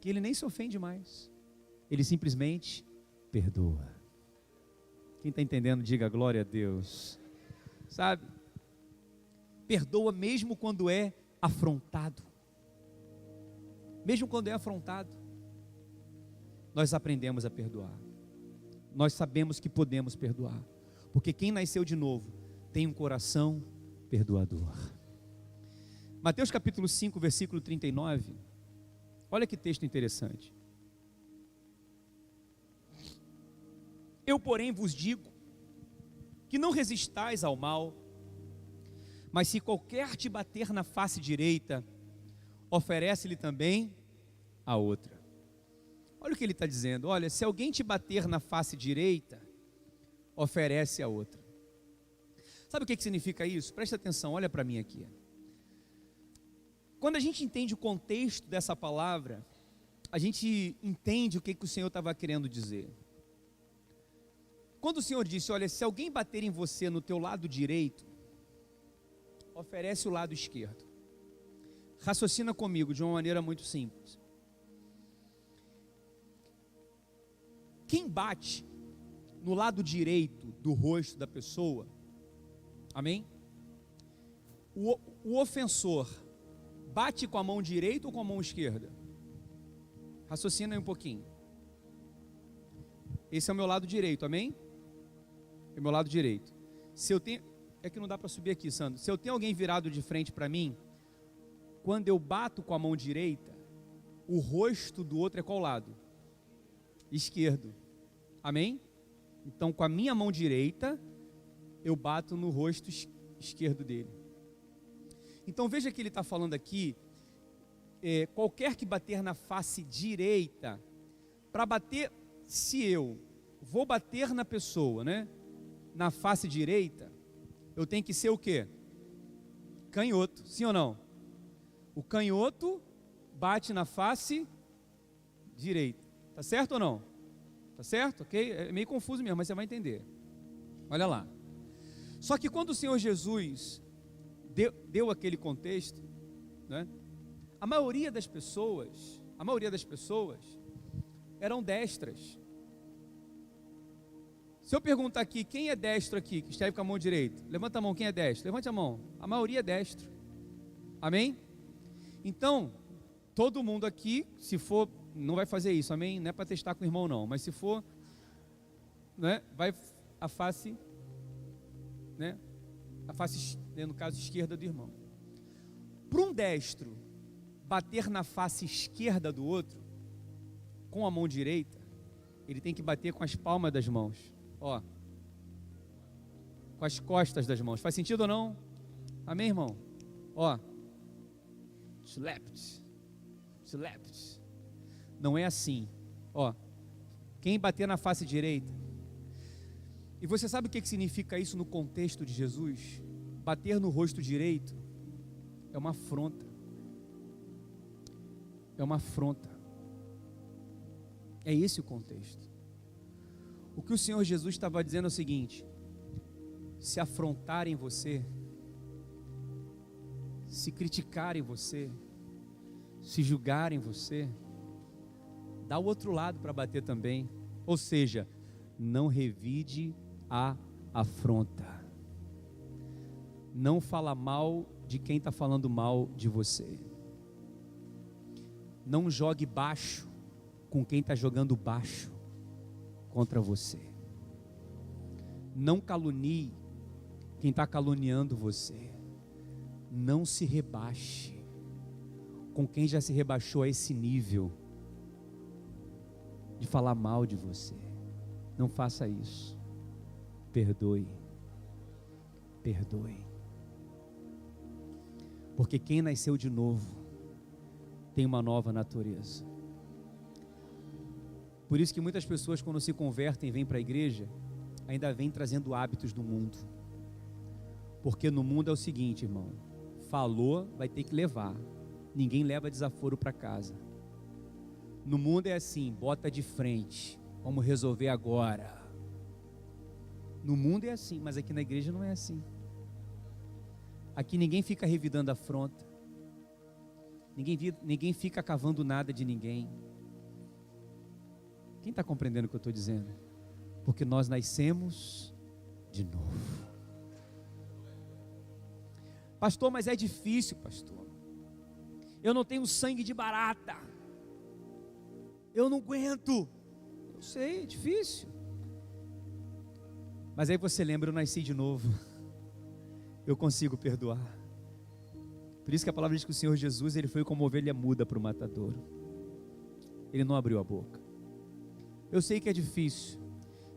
que ele nem se ofende mais, ele simplesmente perdoa. Quem está entendendo, diga glória a Deus. Sabe? Perdoa mesmo quando é afrontado. Mesmo quando é afrontado, nós aprendemos a perdoar. Nós sabemos que podemos perdoar, porque quem nasceu de novo tem um coração perdoador. Mateus capítulo 5, versículo 39. Olha que texto interessante. Eu, porém, vos digo que não resistais ao mal, mas se qualquer te bater na face direita, oferece-lhe também a outra. Olha o que ele está dizendo. Olha, se alguém te bater na face direita, oferece a outra. Sabe o que significa isso? Presta atenção, olha para mim aqui. Quando a gente entende o contexto dessa palavra, a gente entende o que o Senhor estava querendo dizer. Quando o Senhor disse, olha, se alguém bater em você no teu lado direito, oferece o lado esquerdo. Raciocina comigo de uma maneira muito simples. Quem bate no lado direito do rosto da pessoa, amém? O ofensor bate com a mão direita ou com a mão esquerda? Raciocina aí um pouquinho. Esse é o meu lado direito, amém? É o meu lado direito. Se eu tenho, é que não dá para subir aqui, Sandro. Se eu tenho alguém virado de frente para mim, quando eu bato com a mão direita, o rosto do outro é qual lado? Esquerdo. Amém? Então, com a minha mão direita, eu bato no rosto esquerdo dele. Então, veja que ele está falando aqui, qualquer que bater na face direita, para bater, se eu vou bater na pessoa, né? Na face direita, eu tenho que ser o quê? Canhoto, sim ou não? O canhoto bate na face direita. Tá certo ou não? Tá certo? Ok? É meio confuso mesmo, mas você vai entender. Olha lá. Só que quando o Senhor Jesus deu aquele contexto, né? A maioria das pessoas eram destras. Se eu perguntar aqui, quem é destro aqui, que escreve com a mão direita? Levanta a mão, quem é destro? Levante a mão. A maioria é destro. Amém? Então, todo mundo aqui, se for, não vai fazer isso, amém? Não é para testar com o irmão não, mas se for, né, vai a face, né? A face, no caso, esquerda do irmão. Para um destro bater na face esquerda do outro, com a mão direita, ele tem que bater com as palmas das mãos. Ó, com as costas das mãos. Faz sentido ou não? Amém, irmão? Ó, slapped. Não é assim. Ó, quem bater na face direita. E você sabe o que significa isso no contexto de Jesus? Bater no rosto direito é uma afronta. É uma afronta. É esse o contexto. O que o Senhor Jesus estava dizendo é o seguinte: se afrontarem você, se criticarem você, se julgarem você, dá o outro lado para bater também. Ou seja, não revide a afronta. Não fala mal de quem está falando mal de você. Não jogue baixo com quem está jogando baixo contra você. Não calunie quem está caluniando você. Não se rebaixe com quem já se rebaixou a esse nível de falar mal de você. Não faça isso. Perdoe. Perdoe. Porque quem nasceu de novo tem uma nova natureza. Por isso que muitas pessoas, quando se convertem e vêm para a igreja, ainda vêm trazendo hábitos do mundo. Porque no mundo é o seguinte, irmão: falou, vai ter que levar. Ninguém leva desaforo para casa. No mundo é assim, bota de frente, vamos resolver agora. No mundo é assim, mas aqui na igreja não é assim. Aqui ninguém fica revidando a afronta, ninguém fica cavando nada de ninguém. Quem está compreendendo o que eu estou dizendo? Porque nós nascemos de novo. Pastor, mas é difícil, pastor. Eu não tenho sangue de barata. Eu não aguento. Eu sei, é difícil. Mas aí você lembra, eu nasci de novo. Eu consigo perdoar. Por isso que a palavra diz que o Senhor Jesus, ele foi como ovelha muda para o matadouro. Ele não abriu a boca. Eu sei que é difícil,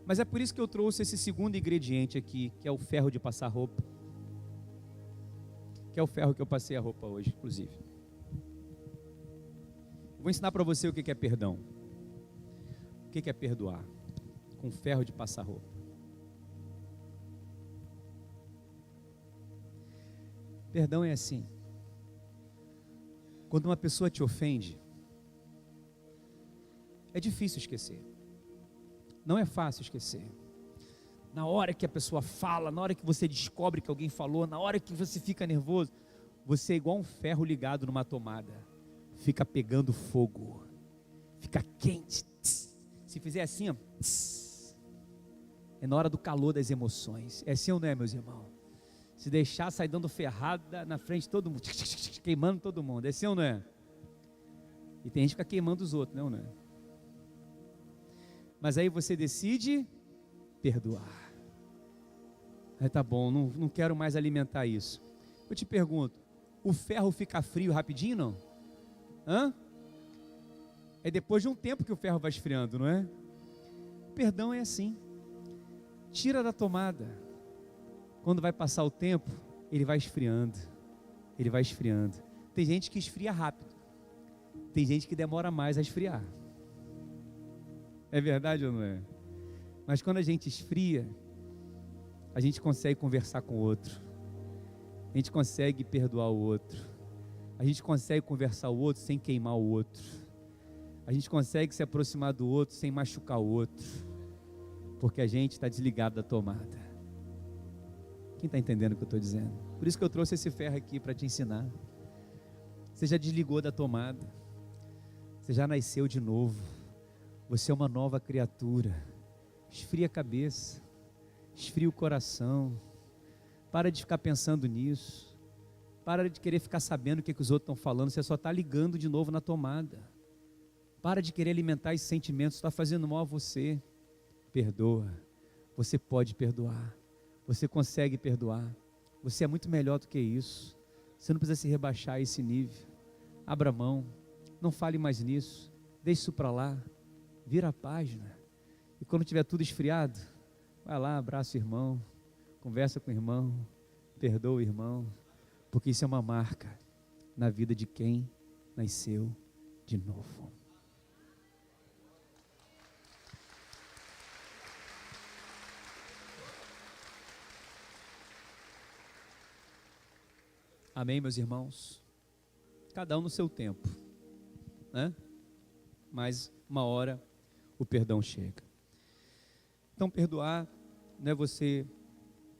mas é por isso que eu trouxe esse segundo ingrediente aqui, que é o ferro de passar roupa. Que é o ferro que eu passei a roupa hoje, inclusive. Vou ensinar para você o que é perdão. O que é perdoar? Com ferro de passar roupa. Perdão é assim. Quando uma pessoa te ofende, é difícil esquecer. Não é fácil esquecer. Na hora que a pessoa fala, na hora que você descobre que alguém falou, na hora que você fica nervoso, você é igual um ferro ligado numa tomada. Fica pegando fogo. Fica quente. Se fizer assim, ó, é na hora do calor das emoções. É assim ou não é, meus irmãos? Se deixar, sai dando ferrada na frente de todo mundo, queimando todo mundo. É assim ou não é? E tem gente que fica queimando os outros, não é? Mas aí você decide perdoar. Aí tá bom, não quero mais alimentar isso. Eu te pergunto, o ferro fica frio rapidinho, não? Hã? É depois de um tempo que o ferro vai esfriando, não é? Perdão é assim. Tira da tomada. Quando vai passar o tempo, ele vai esfriando. Ele vai esfriando. Tem gente que esfria rápido. Tem gente que demora mais a esfriar. É verdade ou não é? Mas quando a gente esfria, a gente consegue conversar com o outro. A gente consegue perdoar o outro. A gente consegue conversar o outro sem queimar o outro. A gente consegue se aproximar do outro sem machucar o outro. Porque a gente está desligado da tomada. Quem está entendendo o que eu estou dizendo? Por isso que eu trouxe esse ferro aqui para te ensinar. Você já desligou da tomada. Você já nasceu de novo. Você é uma nova criatura. Esfria a cabeça. Esfria o coração. Para de ficar pensando nisso. Para de querer ficar sabendo o que os outros estão falando. Você só está ligando de novo na tomada. Para de querer alimentar esses sentimentos. Está fazendo mal a você. Perdoa. Você pode perdoar. Você consegue perdoar. Você é muito melhor do que isso. Você não precisa se rebaixar a esse nível. Abra mão. Não fale mais nisso. Deixe isso para lá. Vira a página. E quando tiver tudo esfriado, vai lá, abraça o irmão. Conversa com o irmão. Perdoa o irmão. Porque isso é uma marca na vida de quem nasceu de novo. Amém, meus irmãos? Cada um no seu tempo, né? Mas uma hora o perdão chega. Então perdoar não é você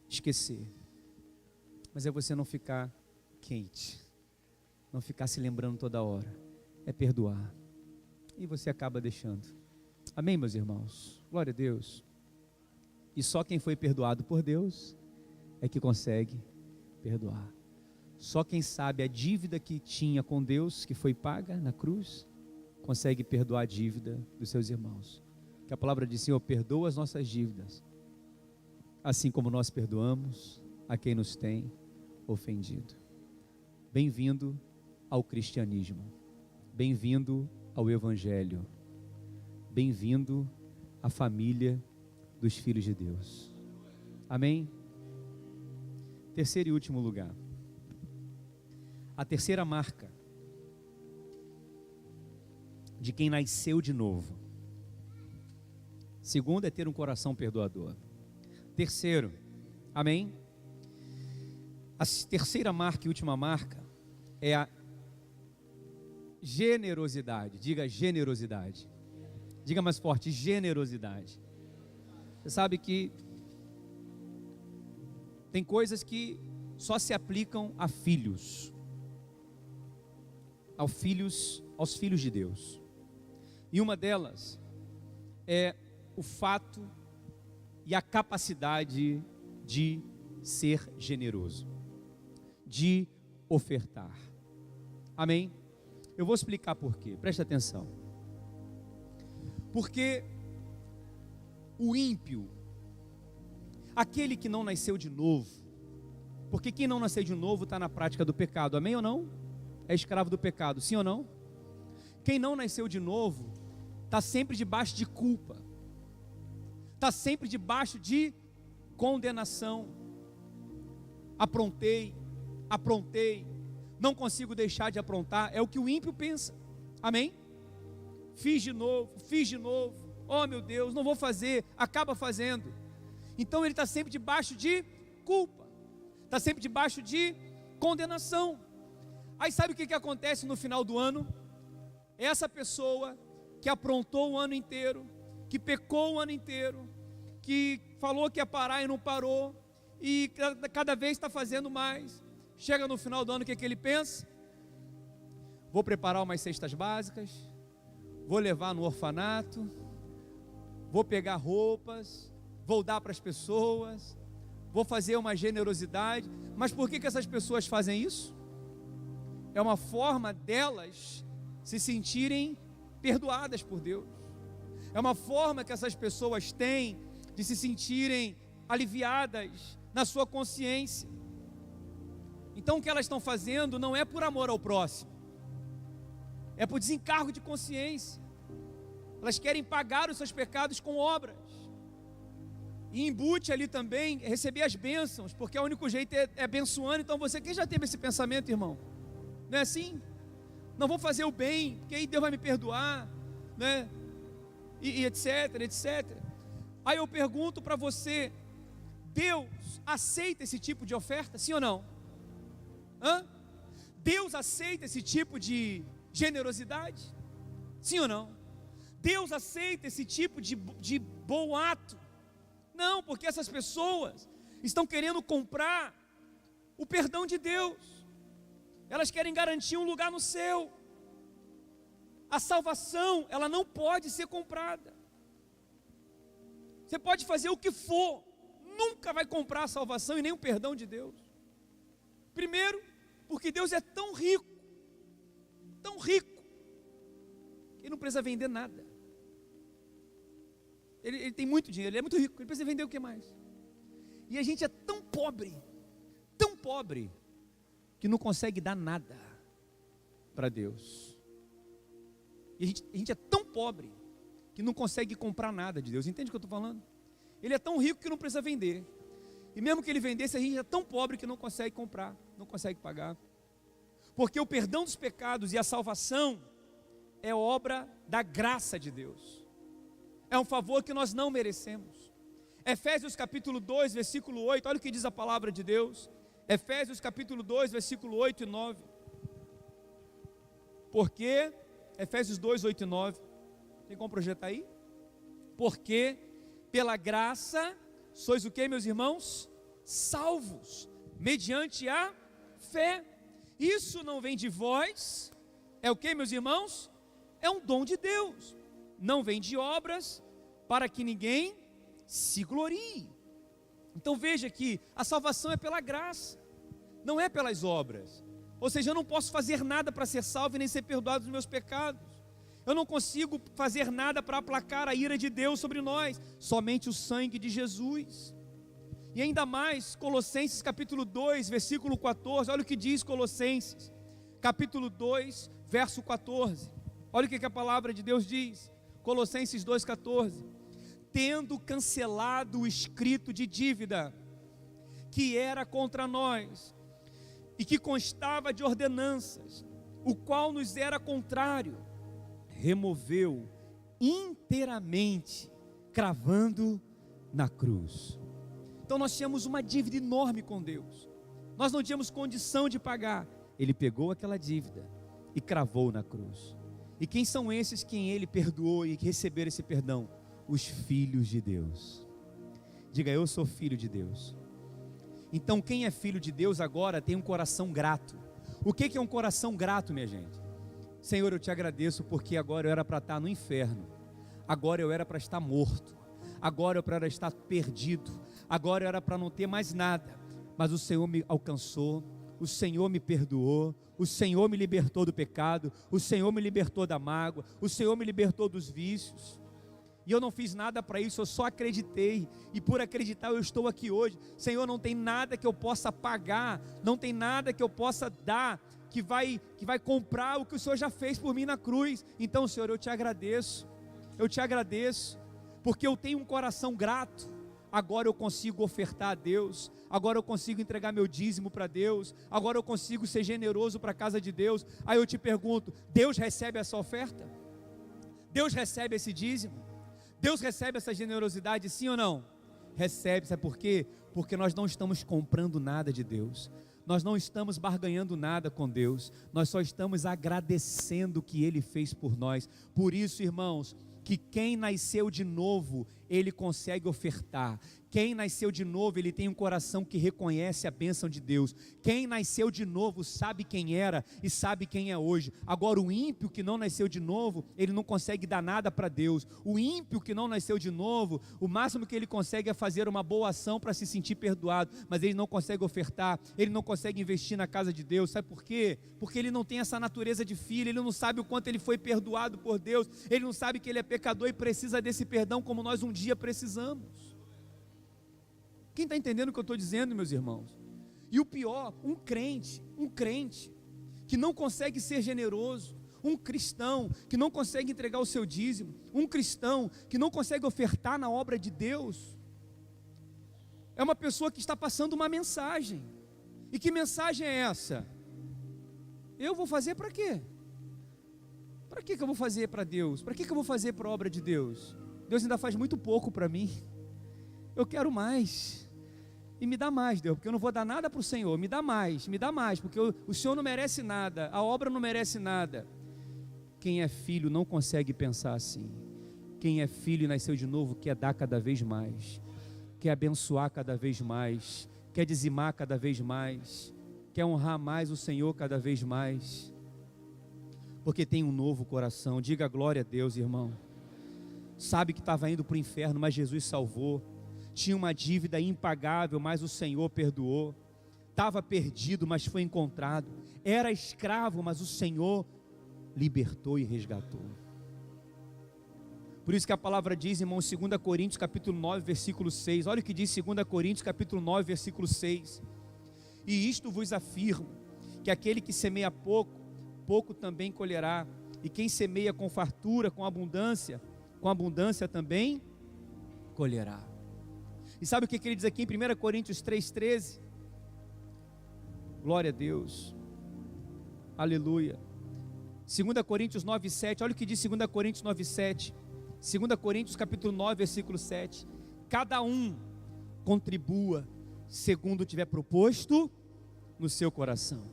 esquecer, mas é você não ficar quente, não ficar se lembrando toda hora. É perdoar. E você acaba deixando. Amém, meus irmãos? Glória a Deus. E só quem foi perdoado por Deus é que consegue perdoar. Só quem sabe a dívida que tinha com Deus, que foi paga na cruz, consegue perdoar a dívida dos seus irmãos. Que a palavra diz: Senhor, perdoa as nossas dívidas, assim como nós perdoamos a quem nos tem ofendido. Bem-vindo ao cristianismo. Bem-vindo ao Evangelho. Bem-vindo à família dos filhos de Deus. Amém? Terceiro e último lugar. A terceira marca de quem nasceu de novo. Segundo é ter um coração perdoador. Terceiro, amém? A terceira marca e última marca é generosidade. Diga generosidade. Diga mais forte, generosidade. Você sabe que tem coisas que só se aplicam a filhos. Aos filhos de Deus. E uma delas é o fato e a capacidade de ser generoso, de ofertar. Amém? Eu vou explicar por quê, preste atenção. Porque o ímpio, aquele que não nasceu de novo, porque quem não nasceu de novo está na prática do pecado, amém ou não? É escravo do pecado, sim ou não? Quem não nasceu de novo está sempre debaixo de culpa, está sempre debaixo de condenação. Aprontei, não consigo deixar de aprontar, é o que o ímpio pensa, amém? Fiz de novo, oh meu Deus, não vou fazer, acaba fazendo. Então ele está sempre debaixo de culpa, está sempre debaixo de condenação. Aí sabe o que acontece no final do ano? Essa pessoa que aprontou o ano inteiro, que pecou o ano inteiro, que falou que ia parar e não parou, e cada vez está fazendo mais, chega no final do ano, o que ele pensa? Vou preparar umas cestas básicas, vou levar no orfanato, vou pegar roupas, vou dar para as pessoas, vou fazer uma generosidade. Mas por que essas pessoas fazem isso? É uma forma delas se sentirem perdoadas por Deus. É uma forma que essas pessoas têm de se sentirem aliviadas na sua consciência. Então o que elas estão fazendo não é por amor ao próximo, é por desencargo de consciência. Elas querem pagar os seus pecados com obras, e embute ali também receber as bênçãos, porque o único jeito é abençoando. Então quem já teve esse pensamento, irmão? Não é assim? Não vou fazer o bem, porque aí Deus vai me perdoar, né? E etc, etc. Aí eu pergunto para você, Deus aceita esse tipo de oferta, sim ou não? Deus aceita esse tipo de generosidade, sim ou não? Deus aceita esse tipo de bom ato? Não, porque essas pessoas estão querendo comprar o perdão de Deus. Elas querem garantir um lugar no céu. A salvação, ela não pode ser comprada. Você pode fazer o que for, nunca vai comprar a salvação e nem o perdão de Deus. Primeiro, porque Deus é tão rico, que Ele não precisa vender nada. Ele tem muito dinheiro, Ele é muito rico, Ele precisa vender o que mais? E a gente é tão pobre, que não consegue dar nada para Deus. E a gente é tão pobre que não consegue comprar nada de Deus. Entende o que eu estou falando? Ele é tão rico que não precisa vender. E mesmo que ele vendesse, a gente é tão pobre que não consegue comprar, não consegue pagar. Porque o perdão dos pecados e a salvação é obra da graça de Deus. É um favor que nós não merecemos. Efésios capítulo 2, versículo 8, olha o que diz a palavra de Deus. Efésios capítulo 2, versículo 8 e 9. Porque, Efésios 2, 8 e 9. Tem como projetar aí? Porque pela graça sois o que, meus irmãos? Salvos, mediante a fé. Isso não vem de vós. É o que, meus irmãos? É um dom de Deus. Não vem de obras, para que ninguém se glorie. Então veja que a salvação é pela graça, não é pelas obras. Ou seja, eu não posso fazer nada para ser salvo e nem ser perdoado dos meus pecados. Eu não consigo fazer nada para aplacar a ira de Deus sobre nós, somente o sangue de Jesus. E ainda mais, Colossenses capítulo 2, versículo 14, olha o que diz Colossenses, capítulo 2, verso 14, olha o que a palavra de Deus diz, Colossenses 2, 14, tendo cancelado o escrito de dívida, que era contra nós, e que constava de ordenanças, o qual nos era contrário, removeu inteiramente, cravando na cruz. Então nós tínhamos uma dívida enorme com Deus, nós não tínhamos condição de pagar. Ele pegou aquela dívida, e cravou na cruz. E quem são esses quem ele perdoou e que receberam esse perdão? Os filhos de Deus. Diga, eu sou filho de Deus. Então quem é filho de Deus agora tem um coração grato. O que é um coração grato, minha gente? Senhor, eu te agradeço porque agora eu era para estar no inferno, agora eu era para estar morto, agora eu era para estar perdido, agora eu era para não ter mais nada, mas o Senhor me alcançou, o Senhor me perdoou, o Senhor me libertou do pecado, o Senhor me libertou da mágoa, o Senhor me libertou dos vícios, e eu não fiz nada para isso, eu só acreditei, e por acreditar eu estou aqui hoje. Senhor, não tem nada que eu possa pagar, não tem nada que eu possa dar, que vai comprar o que o Senhor já fez por mim na cruz. Então, Senhor, eu te agradeço, porque eu tenho um coração grato. Agora eu consigo ofertar a Deus, agora eu consigo entregar meu dízimo para Deus, agora eu consigo ser generoso para a casa de Deus. Aí eu te pergunto, Deus recebe essa oferta? Deus recebe esse dízimo? Deus recebe essa generosidade, sim ou não? Recebe, sabe por quê? Porque nós não estamos comprando nada de Deus, nós não estamos barganhando nada com Deus, nós só estamos agradecendo o que Ele fez por nós. Por isso, irmãos, que quem nasceu de novo, ele consegue ofertar. Quem nasceu de novo, ele tem um coração que reconhece a bênção de Deus. Quem nasceu de novo sabe quem era e sabe quem é hoje. Agora o ímpio que não nasceu de novo, ele não consegue dar nada para Deus. O ímpio que não nasceu de novo, o máximo que ele consegue é fazer uma boa ação para se sentir perdoado, mas ele não consegue ofertar, ele não consegue investir na casa de Deus. Sabe por quê? Porque ele não tem essa natureza de filho, ele não sabe o quanto ele foi perdoado por Deus, ele não sabe que ele é pecador e precisa desse perdão como nós um dia precisamos. Quem está entendendo o que eu estou dizendo, meus irmãos? E o pior, um crente que não consegue ser generoso, um cristão que não consegue entregar o seu dízimo, um cristão que não consegue ofertar na obra de Deus, é uma pessoa que está passando uma mensagem. E que mensagem é essa? Eu vou fazer para quê? Para que eu vou fazer para Deus? Para que eu vou fazer para a obra de Deus? Deus ainda faz muito pouco para mim, eu quero mais, e me dá mais, Deus, porque eu não vou dar nada para o Senhor, me dá mais, porque o Senhor não merece nada, a obra não merece nada. Quem é filho não consegue pensar assim. Quem é filho e nasceu de novo quer dar cada vez mais, quer abençoar cada vez mais, quer dizimar cada vez mais, quer honrar mais o Senhor cada vez mais, porque tem um novo coração. Diga glória a Deus, irmão. Sabe que estava indo para o inferno, mas Jesus salvou. Tinha uma dívida impagável, mas o Senhor perdoou. Estava perdido, mas foi encontrado. Era escravo, mas o Senhor libertou e resgatou. Por isso que a palavra diz, irmão, 2 Coríntios capítulo 9, versículo 6. Olha o que diz 2 Coríntios capítulo 9, versículo 6. E isto vos afirmo, que aquele que semeia pouco, pouco também colherá. E quem semeia com fartura, com abundância também colherá. E sabe o que ele diz aqui em 1 Coríntios 3,13? Glória a Deus, aleluia. 2 Coríntios 9,7, olha o que diz 2 Coríntios 9,7. 2 Coríntios capítulo 9, versículo 7. Cada um contribua segundo tiver proposto no seu coração,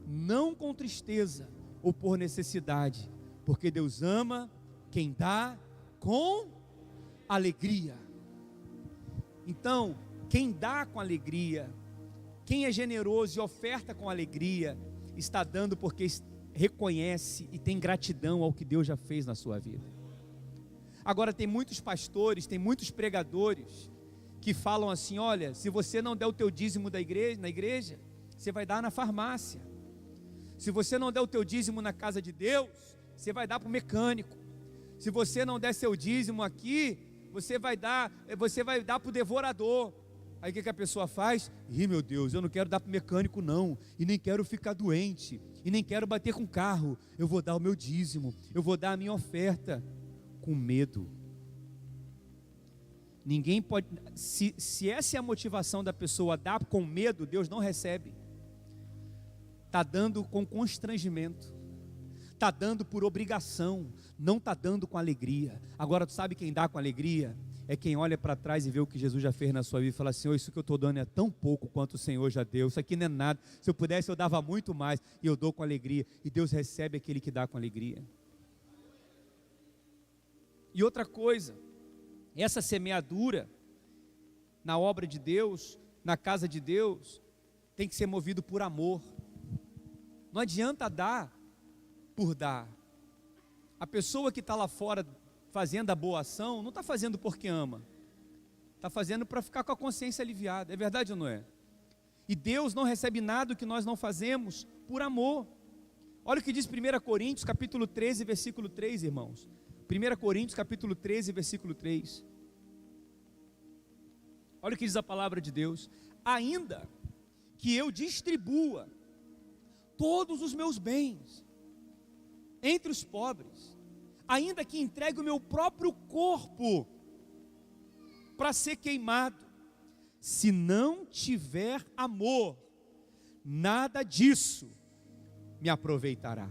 não com tristeza ou por necessidade, porque Deus ama quem dá com alegria. Então, quem dá com alegria, quem é generoso e oferta com alegria, está dando porque reconhece e tem gratidão ao que Deus já fez na sua vida. Agora tem muitos pastores, tem muitos pregadores que falam assim: olha, se você não der o teu dízimo na igreja, você vai dar na farmácia. Se você não der o teu dízimo na casa de Deus, você vai dar para o mecânico. Se você não der seu dízimo aqui, você vai dar para o devorador. Aí o que a pessoa faz? Meu Deus, eu não quero dar para o mecânico não, e nem quero ficar doente, e nem quero bater com o carro. Eu vou dar o meu dízimo, eu vou dar a minha oferta, com medo. Ninguém pode, se essa é a motivação da pessoa, dar com medo, Deus não recebe. Está dando com constrangimento, está dando por obrigação, não está dando com alegria. Agora tu sabe quem dá com alegria? é quem olha para trás e vê o que Jesus já fez na sua vida e fala: Senhor, isso que eu estou dando é tão pouco quanto o Senhor já deu, isso aqui não é nada, se eu pudesse eu dava muito mais, e eu dou com alegria, e Deus recebe aquele que dá com alegria. E outra coisa, essa semeadura na obra de Deus, na casa de Deus, tem que ser movido por amor. Não adianta dar por dar. A pessoa que está lá fora fazendo a boa ação, não está fazendo porque ama, está fazendo para ficar com a consciência aliviada. É verdade ou não é? E Deus não recebe nada do que nós não fazemos por amor. Olha o que diz 1 Coríntios capítulo 13, versículo 3, irmãos. 1 Coríntios capítulo 13, versículo 3. Olha o que diz a palavra de Deus: ainda que eu distribua todos os meus bens entre os pobres, ainda que entregue o meu próprio corpo para ser queimado, se não tiver amor, nada disso me aproveitará.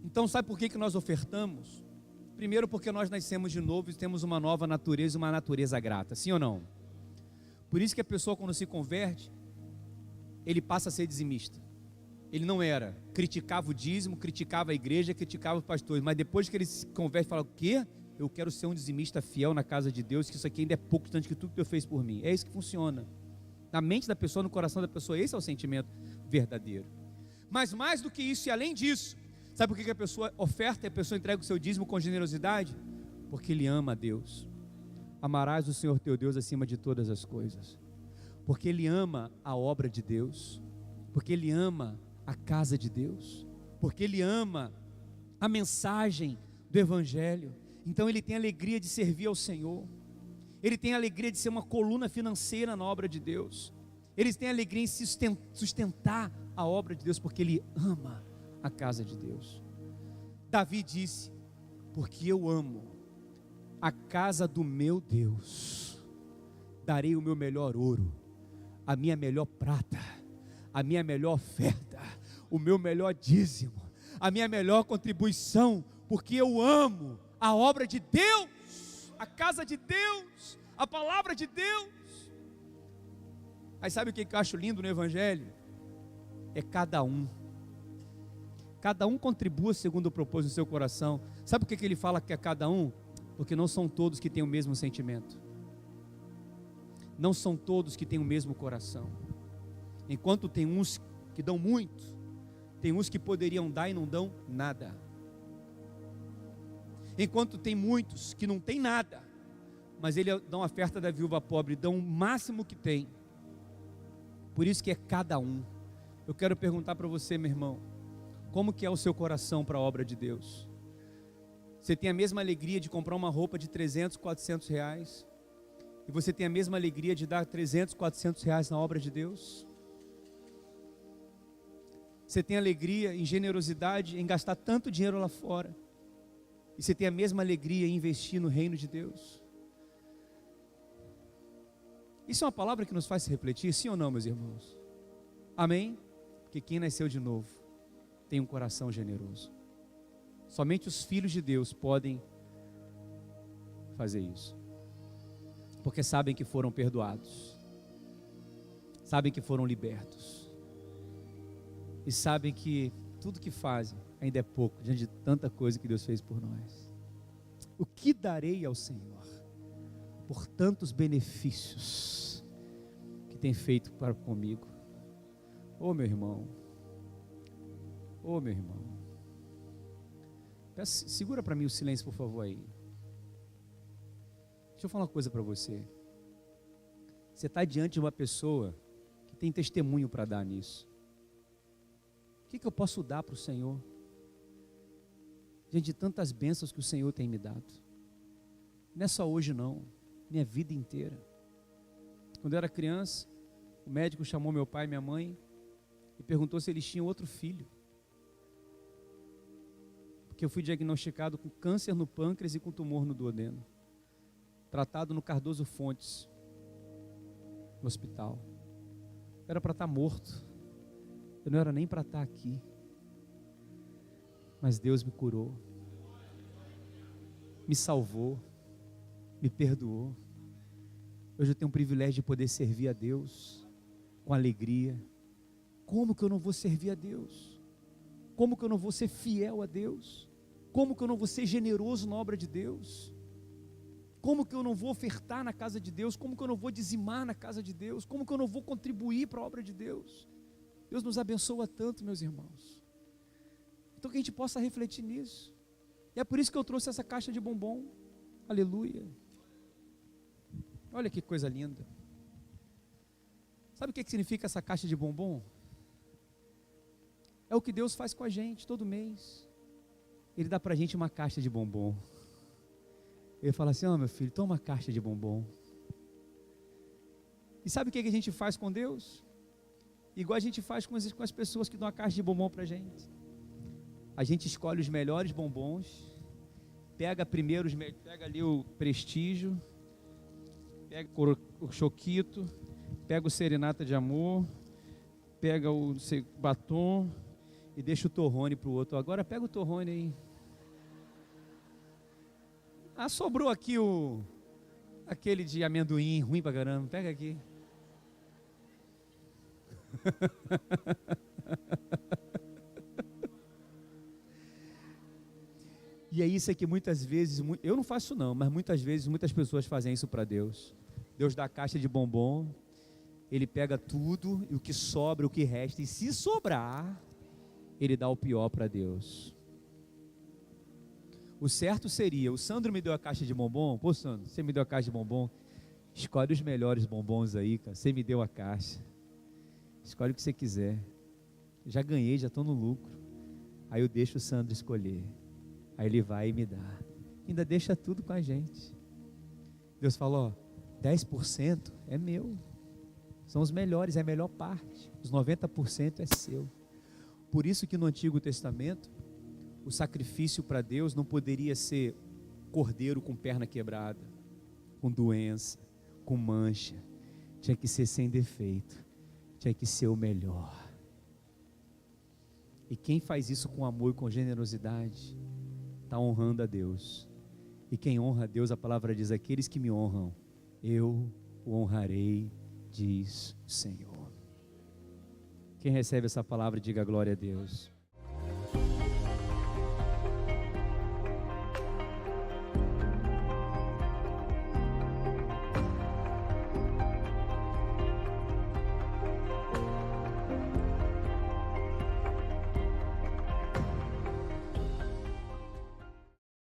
Então sabe por que nós ofertamos? Primeiro, porque nós nascemos de novo e temos uma nova natureza, uma natureza grata, sim ou não? Por isso que a pessoa, quando se converte, ele passa a ser dizimista. Ele não era, criticava o dízimo, criticava a igreja, criticava os pastores, mas depois que ele se converte, fala: o quê? Eu quero ser um dizimista fiel na casa de Deus, que isso aqui ainda é pouco distante que tudo que Deus fez por mim. É isso que funciona. Na mente da pessoa, no coração da pessoa, esse é o sentimento verdadeiro. Mas mais do que isso e além disso, sabe por que a pessoa oferta e a pessoa entrega o seu dízimo com generosidade? Porque ele ama a Deus. Amarás o Senhor teu Deus acima de todas as coisas. Porque ele ama a obra de Deus. Porque ele ama a casa de Deus. Porque ele ama a mensagem do Evangelho. Então ele tem alegria de servir ao Senhor. Ele tem alegria de ser uma coluna financeira na obra de Deus. Ele tem alegria em sustentar a obra de Deus, porque ele ama a casa de Deus. Davi disse: porque eu amo a casa do meu Deus, darei o meu melhor ouro, a minha melhor prata, a minha melhor oferta, o meu melhor dízimo, a minha melhor contribuição, porque eu amo a obra de Deus, a casa de Deus, a palavra de Deus. Aí sabe o que eu acho lindo no Evangelho? É cada um contribua segundo o propósito do seu coração. Sabe por que ele fala que é cada um? Porque não são todos que têm o mesmo sentimento, não são todos que têm o mesmo coração. Enquanto tem uns que dão muito, tem uns que poderiam dar e não dão nada. Enquanto tem muitos que não têm nada, mas eles dão a oferta da viúva pobre, dão o máximo que tem. Por isso que é cada um. Eu quero perguntar para você, meu irmão, como que é o seu coração para a obra de Deus? Você tem a mesma alegria de comprar uma roupa de 300, 400 reais? E você tem a mesma alegria de dar 300, 400 reais na obra de Deus? Você tem alegria em generosidade, em gastar tanto dinheiro lá fora? E você tem a mesma alegria em investir no reino de Deus? Isso é uma palavra que nos faz se refletir, sim ou não, meus irmãos? Amém? Porque quem nasceu de novo tem um coração generoso. Somente os filhos de Deus podem fazer isso, porque sabem que foram perdoados, sabem que foram libertos, e sabem que tudo que fazem ainda é pouco diante de tanta coisa que Deus fez por nós. O que darei ao Senhor por tantos benefícios que tem feito para comigo? Ô meu irmão, ô meu irmão, segura para mim o silêncio, por favor, aí. Deixa eu falar uma coisa para você. Você está diante de uma pessoa que tem testemunho para dar nisso. O que eu posso dar para o Senhor? Diante de tantas bênçãos que o Senhor tem me dado. Não é só hoje não, minha vida inteira. Quando eu era criança, o médico chamou meu pai e minha mãe e perguntou se eles tinham outro filho. Porque eu fui diagnosticado com câncer no pâncreas e com tumor no duodeno, tratado no Cardoso Fontes, no hospital. Eu era para estar morto, eu não era nem para estar aqui, mas Deus me curou, me salvou, me perdoou. Hoje eu tenho o privilégio de poder servir a Deus com alegria. Como que eu não vou servir a Deus? Como que eu não vou ser fiel a Deus? Como que eu não vou ser generoso na obra de Deus? Como que eu não vou ofertar na casa de Deus? Como que eu não vou dizimar na casa de Deus? Como que eu não vou contribuir para a obra de Deus? Deus nos abençoa tanto, meus irmãos. Então que a gente possa refletir nisso. E é por isso que eu trouxe essa caixa de bombom. Aleluia. Olha que coisa linda. Sabe o que significa essa caixa de bombom? É o que Deus faz com a gente todo mês. Ele dá para a gente uma caixa de bombom. Ele fala assim: ó, meu filho, toma uma caixa de bombom. E sabe o que a gente faz com Deus? Igual a gente faz com as pessoas que dão a caixa de bombom para a gente. A gente escolhe os melhores bombons, pega ali o Prestígio, pega o Choquito, pega o Serenata de Amor, pega o batom e deixa o torrone para o outro. Agora pega o torrone aí. Ah, sobrou aqui aquele de amendoim, ruim pra caramba, pega aqui. E é isso que muitas vezes, eu não faço não, mas muitas vezes muitas pessoas fazem isso para Deus. Deus dá a caixa de bombom, Ele pega tudo e o que sobra, o que resta, e se sobrar, Ele dá o pior para Deus. O certo seria, o Sandro me deu a caixa de bombom, pô Sandro, você me deu a caixa de bombom, escolhe os melhores bombons aí, cara, você me deu a caixa, escolhe o que você quiser, já ganhei, já estou no lucro. Aí eu deixo o Sandro escolher, aí ele vai e me dá, ainda deixa tudo com a gente. Deus falou, ó, 10% é meu, são os melhores, é a melhor parte, os 90% é seu. Por isso que no Antigo Testamento, o sacrifício para Deus não poderia ser cordeiro com perna quebrada, com doença, com mancha. Tinha que ser sem defeito, tinha que ser o melhor. E quem faz isso com amor e com generosidade, está honrando a Deus. E quem honra a Deus, a palavra diz, aqueles que me honram, eu o honrarei, diz o Senhor. Quem recebe essa palavra, diga glória a Deus.